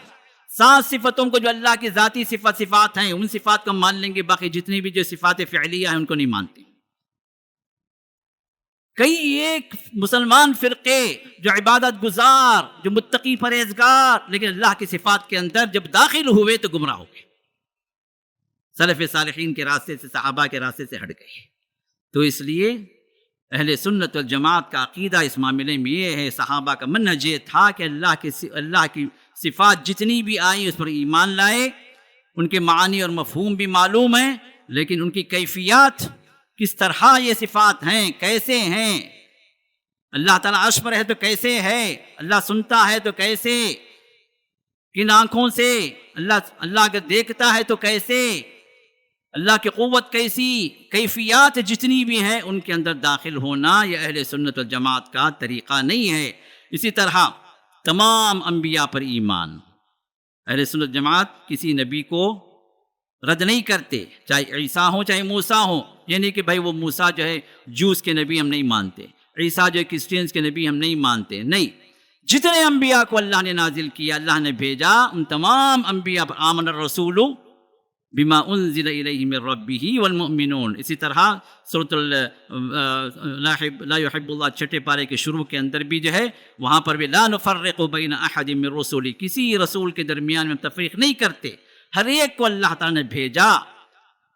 7 صفتوں کو جو اللہ کی ذاتی صفات ہیں ان صفات کو مان لیں گے، باقی جتنی بھی جو صفات فعلیہ ہیں ان کو نہیں مانتے۔ کئی ایک مسلمان فرقے جو عبادت گزار، جو متقی پرہیزگار، لیکن اللہ کی صفات کے اندر جب داخل ہوئے تو گمراہ ہو گئے، سلف صالحین کے راستے سے، صحابہ کے راستے سے ہٹ گئے۔ تو اس لیے اہل سنت والجماعت کا عقیدہ اس معاملے میں یہ ہے، صحابہ کا منہج یہ تھا کہ اللہ کی صفات جتنی بھی آئیں اس پر ایمان لائے، ان کے معنی اور مفہوم بھی معلوم ہیں، لیکن ان کی کیفیات کس طرح یہ صفات ہیں، کیسے ہیں، اللہ تعالیٰ عرش پر ہے تو کیسے ہے، اللہ سنتا ہے تو کیسے، کن آنکھوں سے، اللہ اگر دیکھتا ہے تو کیسے، اللہ کی قوت کیسی، کیفیات جتنی بھی ہیں ان کے اندر داخل ہونا یہ اہل سنت والجماعت کا طریقہ نہیں ہے۔ اسی طرح تمام انبیاء پر ایمان، اہل سنت جماعت کسی نبی کو رد نہیں کرتے، چاہے عیسیٰ ہوں چاہے موسیٰ ہوں، یعنی کہ بھائی وہ موسیٰ جو ہے جوز کے نبی ہم نہیں مانتے، عیسیٰ جو ہے کرسچینز کے نبی ہم نہیں مانتے، نہیں، جتنے انبیاء کو اللہ نے نازل کیا، اللہ نے بھیجا، ان تمام انبیاء پر آمن الرسول بما انزل الیہ من ربہ والمؤمنون۔ اسی طرح سورۃ لا يحب اللہ چھٹے پارے کے شروع کے اندر بھی جو ہے وہاں پر بھی لا نفرق بین احد من رسولہ، کسی رسول کے درمیان میں تفریق نہیں کرتے، ہر ایک کو اللہ تعالیٰ نے بھیجا،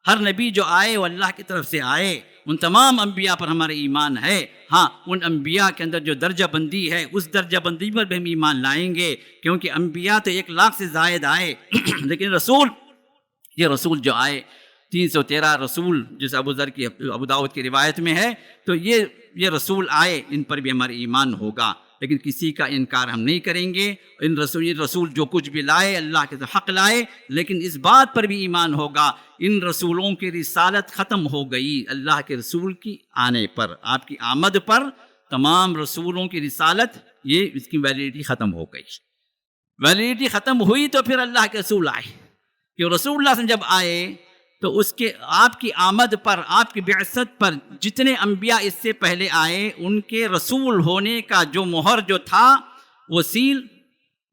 ہر نبی جو آئے وہ اللہ کی طرف سے آئے، ان تمام انبیاء پر ہمارا ایمان ہے۔ ہاں ان انبیاء کے اندر جو درجہ بندی ہے اس درجہ بندی پر بھی ہم ایمان لائیں گے، کیونکہ انبیاء تو 1,00,000 سے زائد آئے لیکن یہ رسول جو آئے 313 رسول، جس ابو داؤد کی روایت میں ہے، تو یہ رسول آئے، ان پر بھی ہمارا ایمان ہوگا، لیکن کسی کا انکار ہم نہیں کریں گے۔ یہ رسول جو کچھ بھی لائے اللہ کے حق لائے، لیکن اس بات پر بھی ایمان ہوگا ان رسولوں کی رسالت ختم ہو گئی، اللہ کے رسول کی آنے پر، آپ کی آمد پر تمام رسولوں کی رسالت اس کی ویلیڈیٹی ختم ہو گئی۔ ویلیڈیٹی ختم ہوئی تو پھر اللہ کے رسول آئے، کہ رسول اللہ صلی اللہ علیہ وسلم جب آئے تو آپ کی آمد پر، آپ کی بعثت پر جتنے انبیاء اس سے پہلے آئے ان کے رسول ہونے کا جو مہر جو تھا، وہ سیل،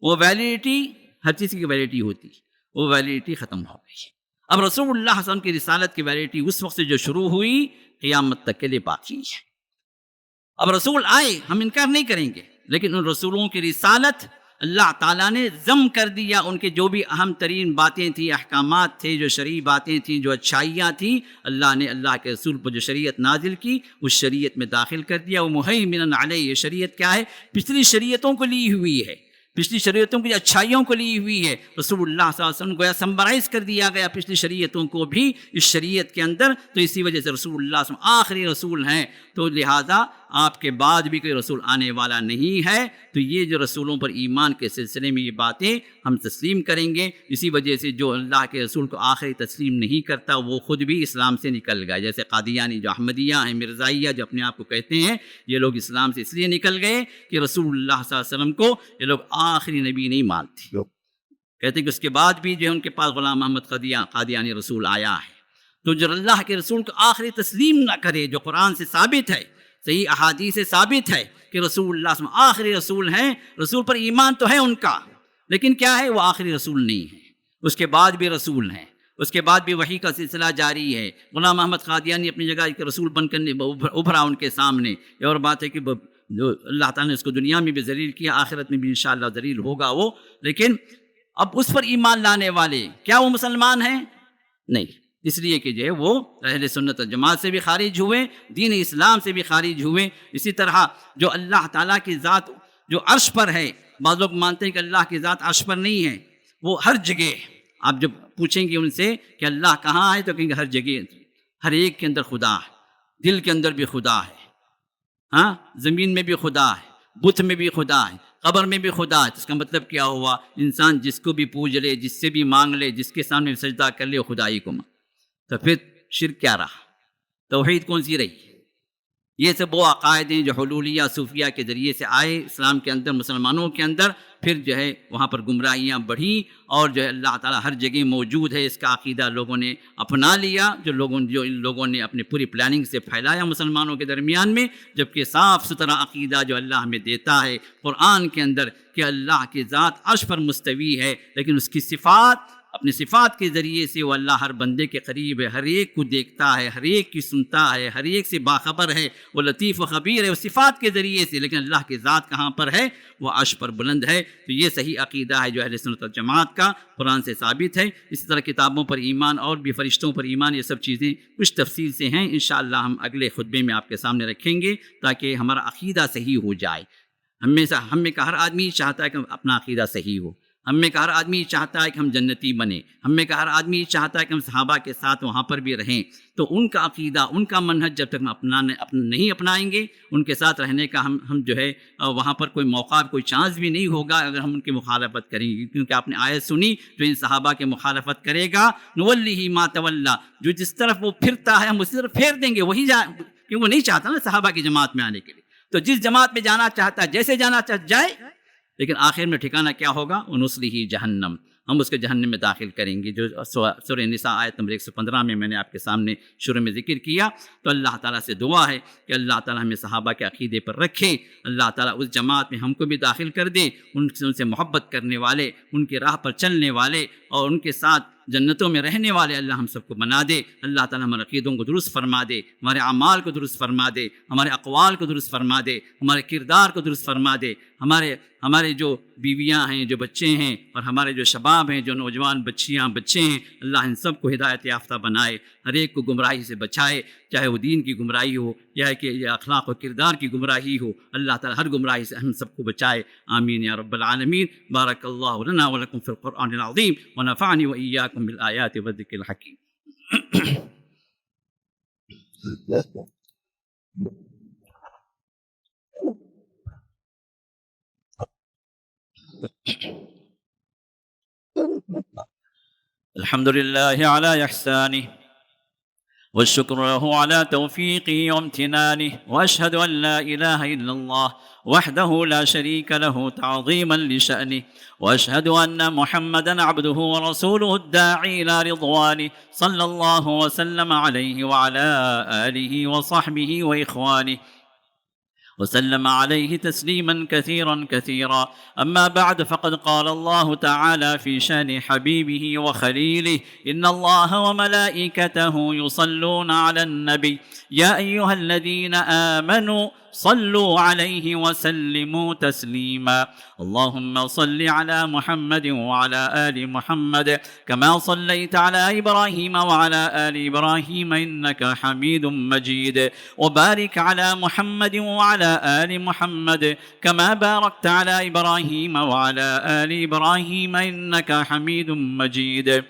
وہ ویلیڈیٹی، ہر چیز کی ویلیڈیٹی ہوتی، وہ ویلیڈیٹی ختم ہو گئی۔ اب رسول اللہ صلی اللہ علیہ وسلم کی رسالت کی ویلیڈیٹی اس وقت سے جو شروع ہوئی قیامت تک کے لیے باقی ہے۔ اب رسول آئے، ہم انکار نہیں کریں گے، لیکن ان رسولوں کی رسالت اللہ تعالیٰ نے ضم کر دیا ان کے جو بھی اہم ترین باتیں تھیں، احکامات تھے، جو شرعی باتیں تھیں، جو اچھائیاں تھیں، اللہ نے اللہ کے رسول پر جو شریعت نازل کی اس شریعت میں داخل کر دیا۔ وہ مہیمن علیہ، یہ شریعت کیا ہے؟ پچھلی شریعتوں کو لی ہوئی ہے، پچھلی شریعتوں کی اچھائیوں کو لی ہوئی ہے۔ رسول اللہ صلی اللہ علیہ وسلم کو سمبرائز کر دیا گیا پچھلی شریعتوں کو بھی اس شریعت کے اندر، تو اسی وجہ سے رسول اللہ صلی اللہ علیہ وسلم آخری رسول ہیں، تو لہٰذا آپ کے بعد بھی کوئی رسول آنے والا نہیں ہے۔ تو یہ جو رسولوں پر ایمان کے سلسلے میں یہ باتیں ہم تسلیم کریں گے۔ اسی وجہ سے جو اللہ کے رسول کو آخری تسلیم نہیں کرتا وہ خود بھی اسلام سے نکل گئے، جیسے قادیانی جو احمدیہ ہیں، مرزائیہ جو اپنے آپ کو کہتے ہیں، یہ لوگ اسلام سے اس لیے نکل گئے کہ رسول اللہ صلی اللہ علیہ وسلم کو یہ لوگ آخری نبی نہیں مانتے، کہتے کہ اس کے بعد بھی جو ہے ان کے پاس غلام محمد قادیانی رسول آیا ہے۔ تو جو اللہ کے رسول کو آخری تسلیم نہ کرے، جو قرآن سے ثابت ہے، صحیح احادیث سے ثابت ہے کہ رسول اللہ صلی اللہ علیہ وسلم آخری رسول ہیں، رسول پر ایمان تو ہے ان کا، لیکن کیا ہے؟ وہ آخری رسول نہیں ہے، اس کے بعد بھی رسول ہیں، اس کے بعد بھی وحی کا سلسلہ جاری ہے۔ غلام محمد قادیانی اپنی جگہ ایک رسول بن کر ابھرا ان کے سامنے، یہ اور بات ہے کہ جو اللہ تعالیٰ نے اس کو دنیا میں بھی ذلیل کیا، آخرت میں بھی انشاءاللہ ذلیل ہوگا وہ، لیکن اب اس پر ایمان لانے والے کیا وہ مسلمان ہیں؟ نہیں، اس لیے کہ جو ہے وہ اہل سنت والجماعت سے بھی خارج ہوئے، دین اسلام سے بھی خارج ہوئے۔ اسی طرح جو اللہ تعالیٰ کی ذات جو عرش پر ہے، بعض لوگ مانتے ہیں کہ اللہ کی ذات عرش پر نہیں ہے، وہ ہر جگہ۔ آپ جب پوچھیں گے ان سے کہ اللہ کہاں ہے تو کہیں گے ہر جگہ، ہر ایک کے اندر خدا ہے، دل کے اندر بھی خدا ہے، ہاں، زمین میں بھی خدا ہے، بت میں بھی خدا ہے، قبر میں بھی خدا ہے۔ اس کا مطلب کیا ہوا؟ انسان جس کو بھی پوج لے، جس سے بھی مانگ لے، جس کے سامنے سجدہ کر لے، وہ خدائی کو مانگ، تو پھر شرک کیا رہا؟ توحید کون سی رہی؟ یہ سب وہ عقائد ہیں جو حلولیہ صوفیہ کے ذریعے سے آئے اسلام کے اندر، مسلمانوں کے اندر، پھر جو ہے وہاں پر گمراہیاں بڑھیں، اور جو ہے اللہ تعالیٰ ہر جگہ موجود ہے اس کا عقیدہ لوگوں نے اپنا لیا، جو ان لوگوں نے اپنی پوری پلاننگ سے پھیلایا مسلمانوں کے درمیان میں، جبکہ صاف ستھرا عقیدہ جو اللہ ہمیں دیتا ہے قرآن کے اندر کہ اللہ کی ذات عرش پر مستوی ہے، لیکن اس کی صفات، اپنی صفات کے ذریعے سے وہ اللہ ہر بندے کے قریب ہے، ہر ایک کو دیکھتا ہے، ہر ایک کی سنتا ہے، ہر ایک سے باخبر ہے، وہ لطیف و خبیر ہے، وہ صفات کے ذریعے سے، لیکن اللہ کی ذات کہاں پر ہے؟ وہ عرش پر بلند ہے۔ تو یہ صحیح عقیدہ ہے جو اہل سنت والجماعت کا، قرآن سے ثابت ہے۔ اسی طرح کتابوں پر ایمان اور بھی فرشتوں پر ایمان، یہ سب چیزیں کچھ تفصیل سے ہیں، انشاءاللہ ہم اگلے خطبے میں آپ کے سامنے رکھیں گے تاکہ ہمارا عقیدہ صحیح ہو جائے۔ ہم میں کا ہر آدمی چاہتا ہے کہ اپنا عقیدہ صحیح ہو، ہم میں کا ہر آدمی چاہتا ہے کہ ہم جنتی بنیں، ہم میں کا ہر آدمی چاہتا ہے کہ ہم صحابہ کے ساتھ وہاں پر بھی رہیں۔ تو ان کا عقیدہ، ان کا منہج جب تک ہم نہیں اپنائیں گے، ان کے ساتھ رہنے کا ہم جو ہے وہاں پر کوئی موقع، کوئی چانس بھی نہیں ہوگا اگر ہم ان کی مخالفت کریں گے، کیونکہ آپ نے آیت سنی، جو ان صحابہ کے مخالفت کرے گا نولیہ ما تولی، جو جس طرف وہ پھرتا ہے ہم اسی طرف پھیر دیں گے، وہی کیونکہ وہ نہیں چاہتا نا صحابہ کی جماعت میں آنے کے لیے، تو جس جماعت میں جانا چاہتا ہے، جیسے جانا چاہتا جائے، لیکن آخر میں ٹھکانہ کیا ہوگا؟ ونصلہ جہنم، ہم اس کے جہنم میں داخل کریں گے، جو سورہ نساء آیت نمبر 115 میں نے آپ کے سامنے شروع میں ذکر کیا۔ تو اللہ تعالیٰ سے دعا ہے کہ اللہ تعالیٰ ہمیں صحابہ کے عقیدے پر رکھے، اللہ تعالیٰ اس جماعت میں ہم کو بھی داخل کر دے، ان سے محبت کرنے والے، ان کی راہ پر چلنے والے اور ان کے ساتھ جنتوں میں رہنے والے اللہ ہم سب کو بنا دے۔ اللہ تعالیٰ ہمارے عقیدوں کو درست فرما دے، ہمارے اعمال کو درست فرما دے، ہمارے اقوال کو درست فرما دے، ہمارے کردار کو درست فرما دے، ہمارے جو بیویاں ہیں، جو بچے ہیں، اور ہمارے جو شباب ہیں، جو نوجوان بچیاں بچے ہیں، اللہ ان سب کو ہدایت یافتہ بنائے، ہر ایک کو گمراہی سے بچائے، چاہے وہ دین کی گمراہی ہو یا کہ اخلاق و کردار کی گمراہی ہو، اللہ تعالیٰ ہر گمراہی سے ہم سب کو بچائے، آمین یا رب العالمین۔ بارک اللہ لنا ولکم فی القرآن العظیم ونفعنی وإیاکم بالآیات والذکر الحکیم۔ الحمد لله على إحسانه والشكر له على توفيقه وامتنانه، وأشهد أن لا إله إلا الله وحده لا شريك له تعظيما لشأنه، وأشهد أن محمدا عبده ورسوله الداعي إلى رضوانه، صلى الله وسلم عليه وعلى آله وصحبه وإخوانه وسلم عليه تسليما كثيرا كثيرا. أما بعد، فقد قال الله تعالى في شأن حبيبه وخليله: إن الله وملائكته يصلون على النبي يا أيها الذين آمنوا صلوا عليه وسلموا تسليما اللهم صل على محمد وعلى آل محمد كما صليت على إبراهيم وعلى آل إبراهيم إنك حميد مجيد وبارك على محمد وعلى آل محمد كما باركت على إبراهيم وعلى آل إبراهيم إنك حميد مجيد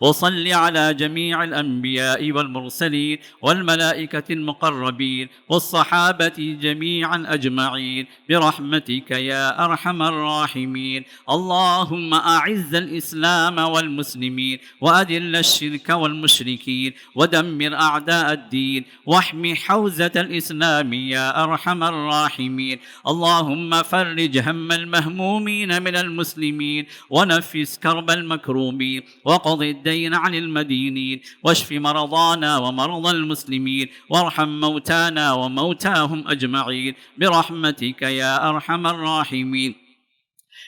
وصل على جميع الأنبياء والمرسلين والملائكة المقربين والصحابة جميعا أجمعين برحمتك يا أرحم الراحمين اللهم أعز الإسلام والمسلمين وأذل الشرك والمشركين ودمر أعداء الدين واحم حوزة الإسلام يا أرحم الراحمين اللهم فرج هم المهمومين من المسلمين ونفس كرب المكروبين وقض الدين عن المدينين واشف مرضانا ومرضى المسلمين وارحم موتانا وموتاهم أجمعين برحمتك يا أرحم الراحمين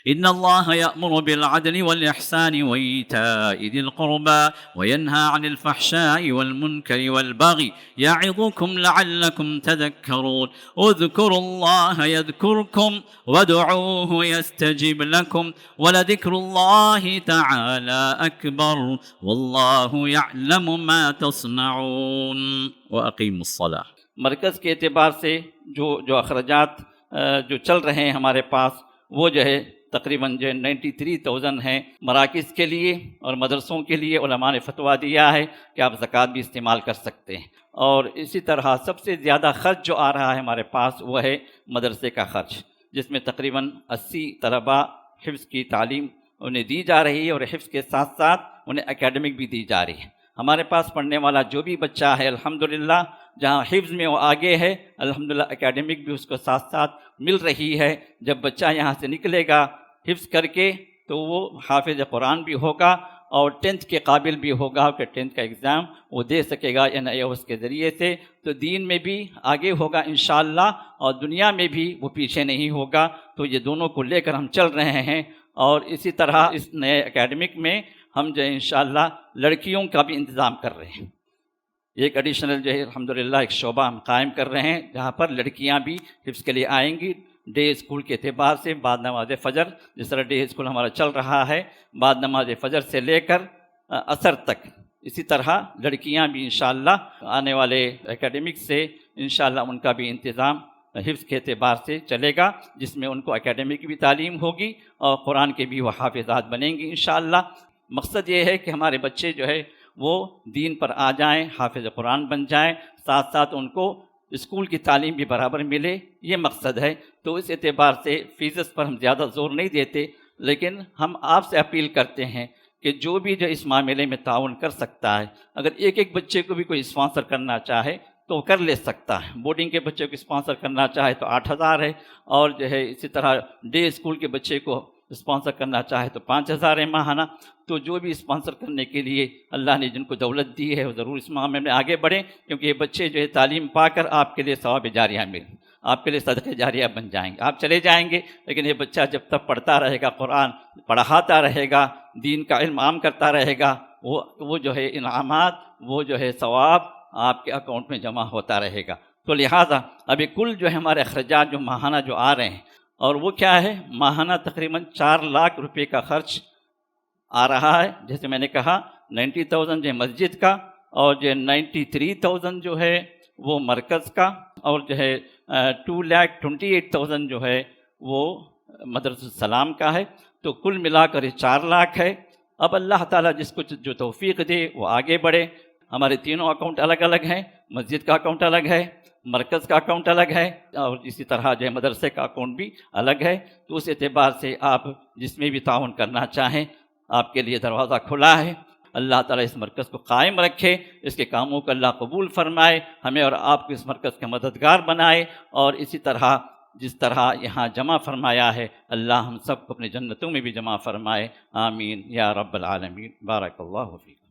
إن الله يأمر بالعدل والإحسان وإيتاء ذي القربى وينهى عن الفحشاء والمنكر والبغي يعظكم لعلكم تذكرون اذكروا الله يذكركم وادعوه يستجب لكم ولذكر الله تعالى أكبر والله يعلم ما تصنعون وأقيموا الصلاة. مرکز کے اعتبار سے جو اخراجات جو چل رہے ہیں ہمارے پاس وہ جو ہے تقریباً جو 93,000 ہیں مراکز کے لیے اور مدرسوں کے لیے. علماء نے فتویٰ دیا ہے کہ آپ زکوٰۃ بھی استعمال کر سکتے ہیں. اور اسی طرح سب سے زیادہ خرچ جو آ رہا ہے ہمارے پاس وہ ہے مدرسے کا خرچ، جس میں تقریباً 80 طلباء حفظ کی تعلیم انہیں دی جا رہی ہے اور حفظ کے ساتھ ساتھ انہیں اکیڈمک بھی دی جا رہی ہے. ہمارے پاس پڑھنے والا جو بھی بچہ ہے الحمدللہ جہاں حفظ میں وہ آگے ہے الحمدللہ اکیڈمک بھی اس کو ساتھ ساتھ مل رہی ہے. جب بچہ یہاں سے نکلے گا حفظ کر کے تو وہ حافظ قرآن بھی ہوگا اور 10th کے قابل بھی ہوگا کہ 10th کا ایگزام وہ دے سکے گا NIOS کے ذریعے سے. تو دین میں بھی آگے ہوگا انشاءاللہ اور دنیا میں بھی وہ پیچھے نہیں ہوگا. تو یہ دونوں کو لے کر ہم چل رہے ہیں. اور اسی طرح اس نئے اکیڈمک میں ہم جو ہے انشاءاللہ لڑکیوں کا بھی انتظام کر رہے ہیں. ایک ایڈیشنل جو ہے الحمدللہ ایک شعبہ ہم قائم کر رہے ہیں جہاں پر لڑکیاں بھی حفظ کے لیے آئیں گی. ڈے اسکول کے اعتبار سے بعد نماز فجر، جس طرح ڈے اسکول ہمارا چل رہا ہے بعد نماز فجر سے لے کر عصر تک، اسی طرح لڑکیاں بھی انشاءاللہ آنے والے اکیڈمک سے انشاءاللہ ان کا بھی انتظام حفظ کے اعتبار سے چلے گا، جس میں ان کو اکیڈمک کی بھی تعلیم ہوگی اور قرآن کے بھی وہ حافظات بنیں گی انشاءاللہ. مقصد یہ ہے کہ ہمارے بچے جو ہے وہ دین پر آ جائیں، حافظ قرآن بن جائیں، ساتھ ساتھ ان کو اسکول کی تعلیم بھی برابر ملے، یہ مقصد ہے. تو اس اعتبار سے فیسز پر ہم زیادہ زور نہیں دیتے، لیکن ہم آپ سے اپیل کرتے ہیں کہ جو بھی جو اس معاملے میں تعاون کر سکتا ہے، اگر ایک ایک بچے کو بھی کوئی اسپانسر کرنا چاہے تو وہ کر لے سکتا ہے. بورڈنگ کے بچے کو اسپانسر کرنا چاہے تو 8,000 ہے، اور جو ہے اسی طرح ڈے اسکول کے بچے کو اسپانسر کرنا چاہے تو 5,000 ہے ماہانہ. تو جو بھی اسپانسر کرنے کے لیے اللہ نے جن کو دولت دی ہے وہ ضرور اس معاملے میں آگے بڑھیں، کیونکہ یہ بچے جو ہے تعلیم پا کر آپ کے لیے ثواب جاریہ مل، آپ کے لیے صدقہ جاریہ بن جائیں گے. آپ چلے جائیں گے لیکن یہ بچہ جب تک پڑھتا رہے گا، قرآن پڑھاتا رہے گا، دین کا علم عام کرتا رہے گا، وہ جو ہے انعامات، وہ جو ہے ثواب آپ کے اکاؤنٹ میں جمع ہوتا رہے گا. تو لہٰذا ابھی کل جو ہے ہمارے اخراجات جو ماہانہ جو آ رہے ہیں، اور وہ کیا ہے ماہانہ تقریباً 4 لاکھ روپے کا خرچ آ رہا ہے. جیسے میں نے کہا 90,000 جو ہے مسجد کا، اور جو 93,000 جو ہے وہ مرکز کا، اور جو ہے 2,28,000 جو ہے وہ مدرسہ السلام کا ہے. تو کل ملا کر 4 لاکھ ہے. اب اللہ تعالیٰ جس کو جو توفیق دے وہ آگے بڑھے. ہمارے تینوں اکاؤنٹ الگ الگ ہیں، مسجد کا اکاؤنٹ الگ ہے، مرکز کا اکاؤنٹ الگ ہے، اور اسی طرح جو ہے مدرسے کا اکاؤنٹ بھی الگ ہے. تو اس اعتبار سے آپ جس میں بھی تعاون کرنا چاہیں آپ کے لیے دروازہ کھلا ہے. اللہ تعالیٰ اس مرکز کو قائم رکھے، اس کے کاموں کو اللہ قبول فرمائے، ہمیں اور آپ کو اس مرکز کے مددگار بنائے، اور اسی طرح جس طرح یہاں جمع فرمایا ہے اللہ ہم سب کو اپنی جنتوں میں بھی جمع فرمائے. آمین یا رب العالمین. بارک اللہ فیکم.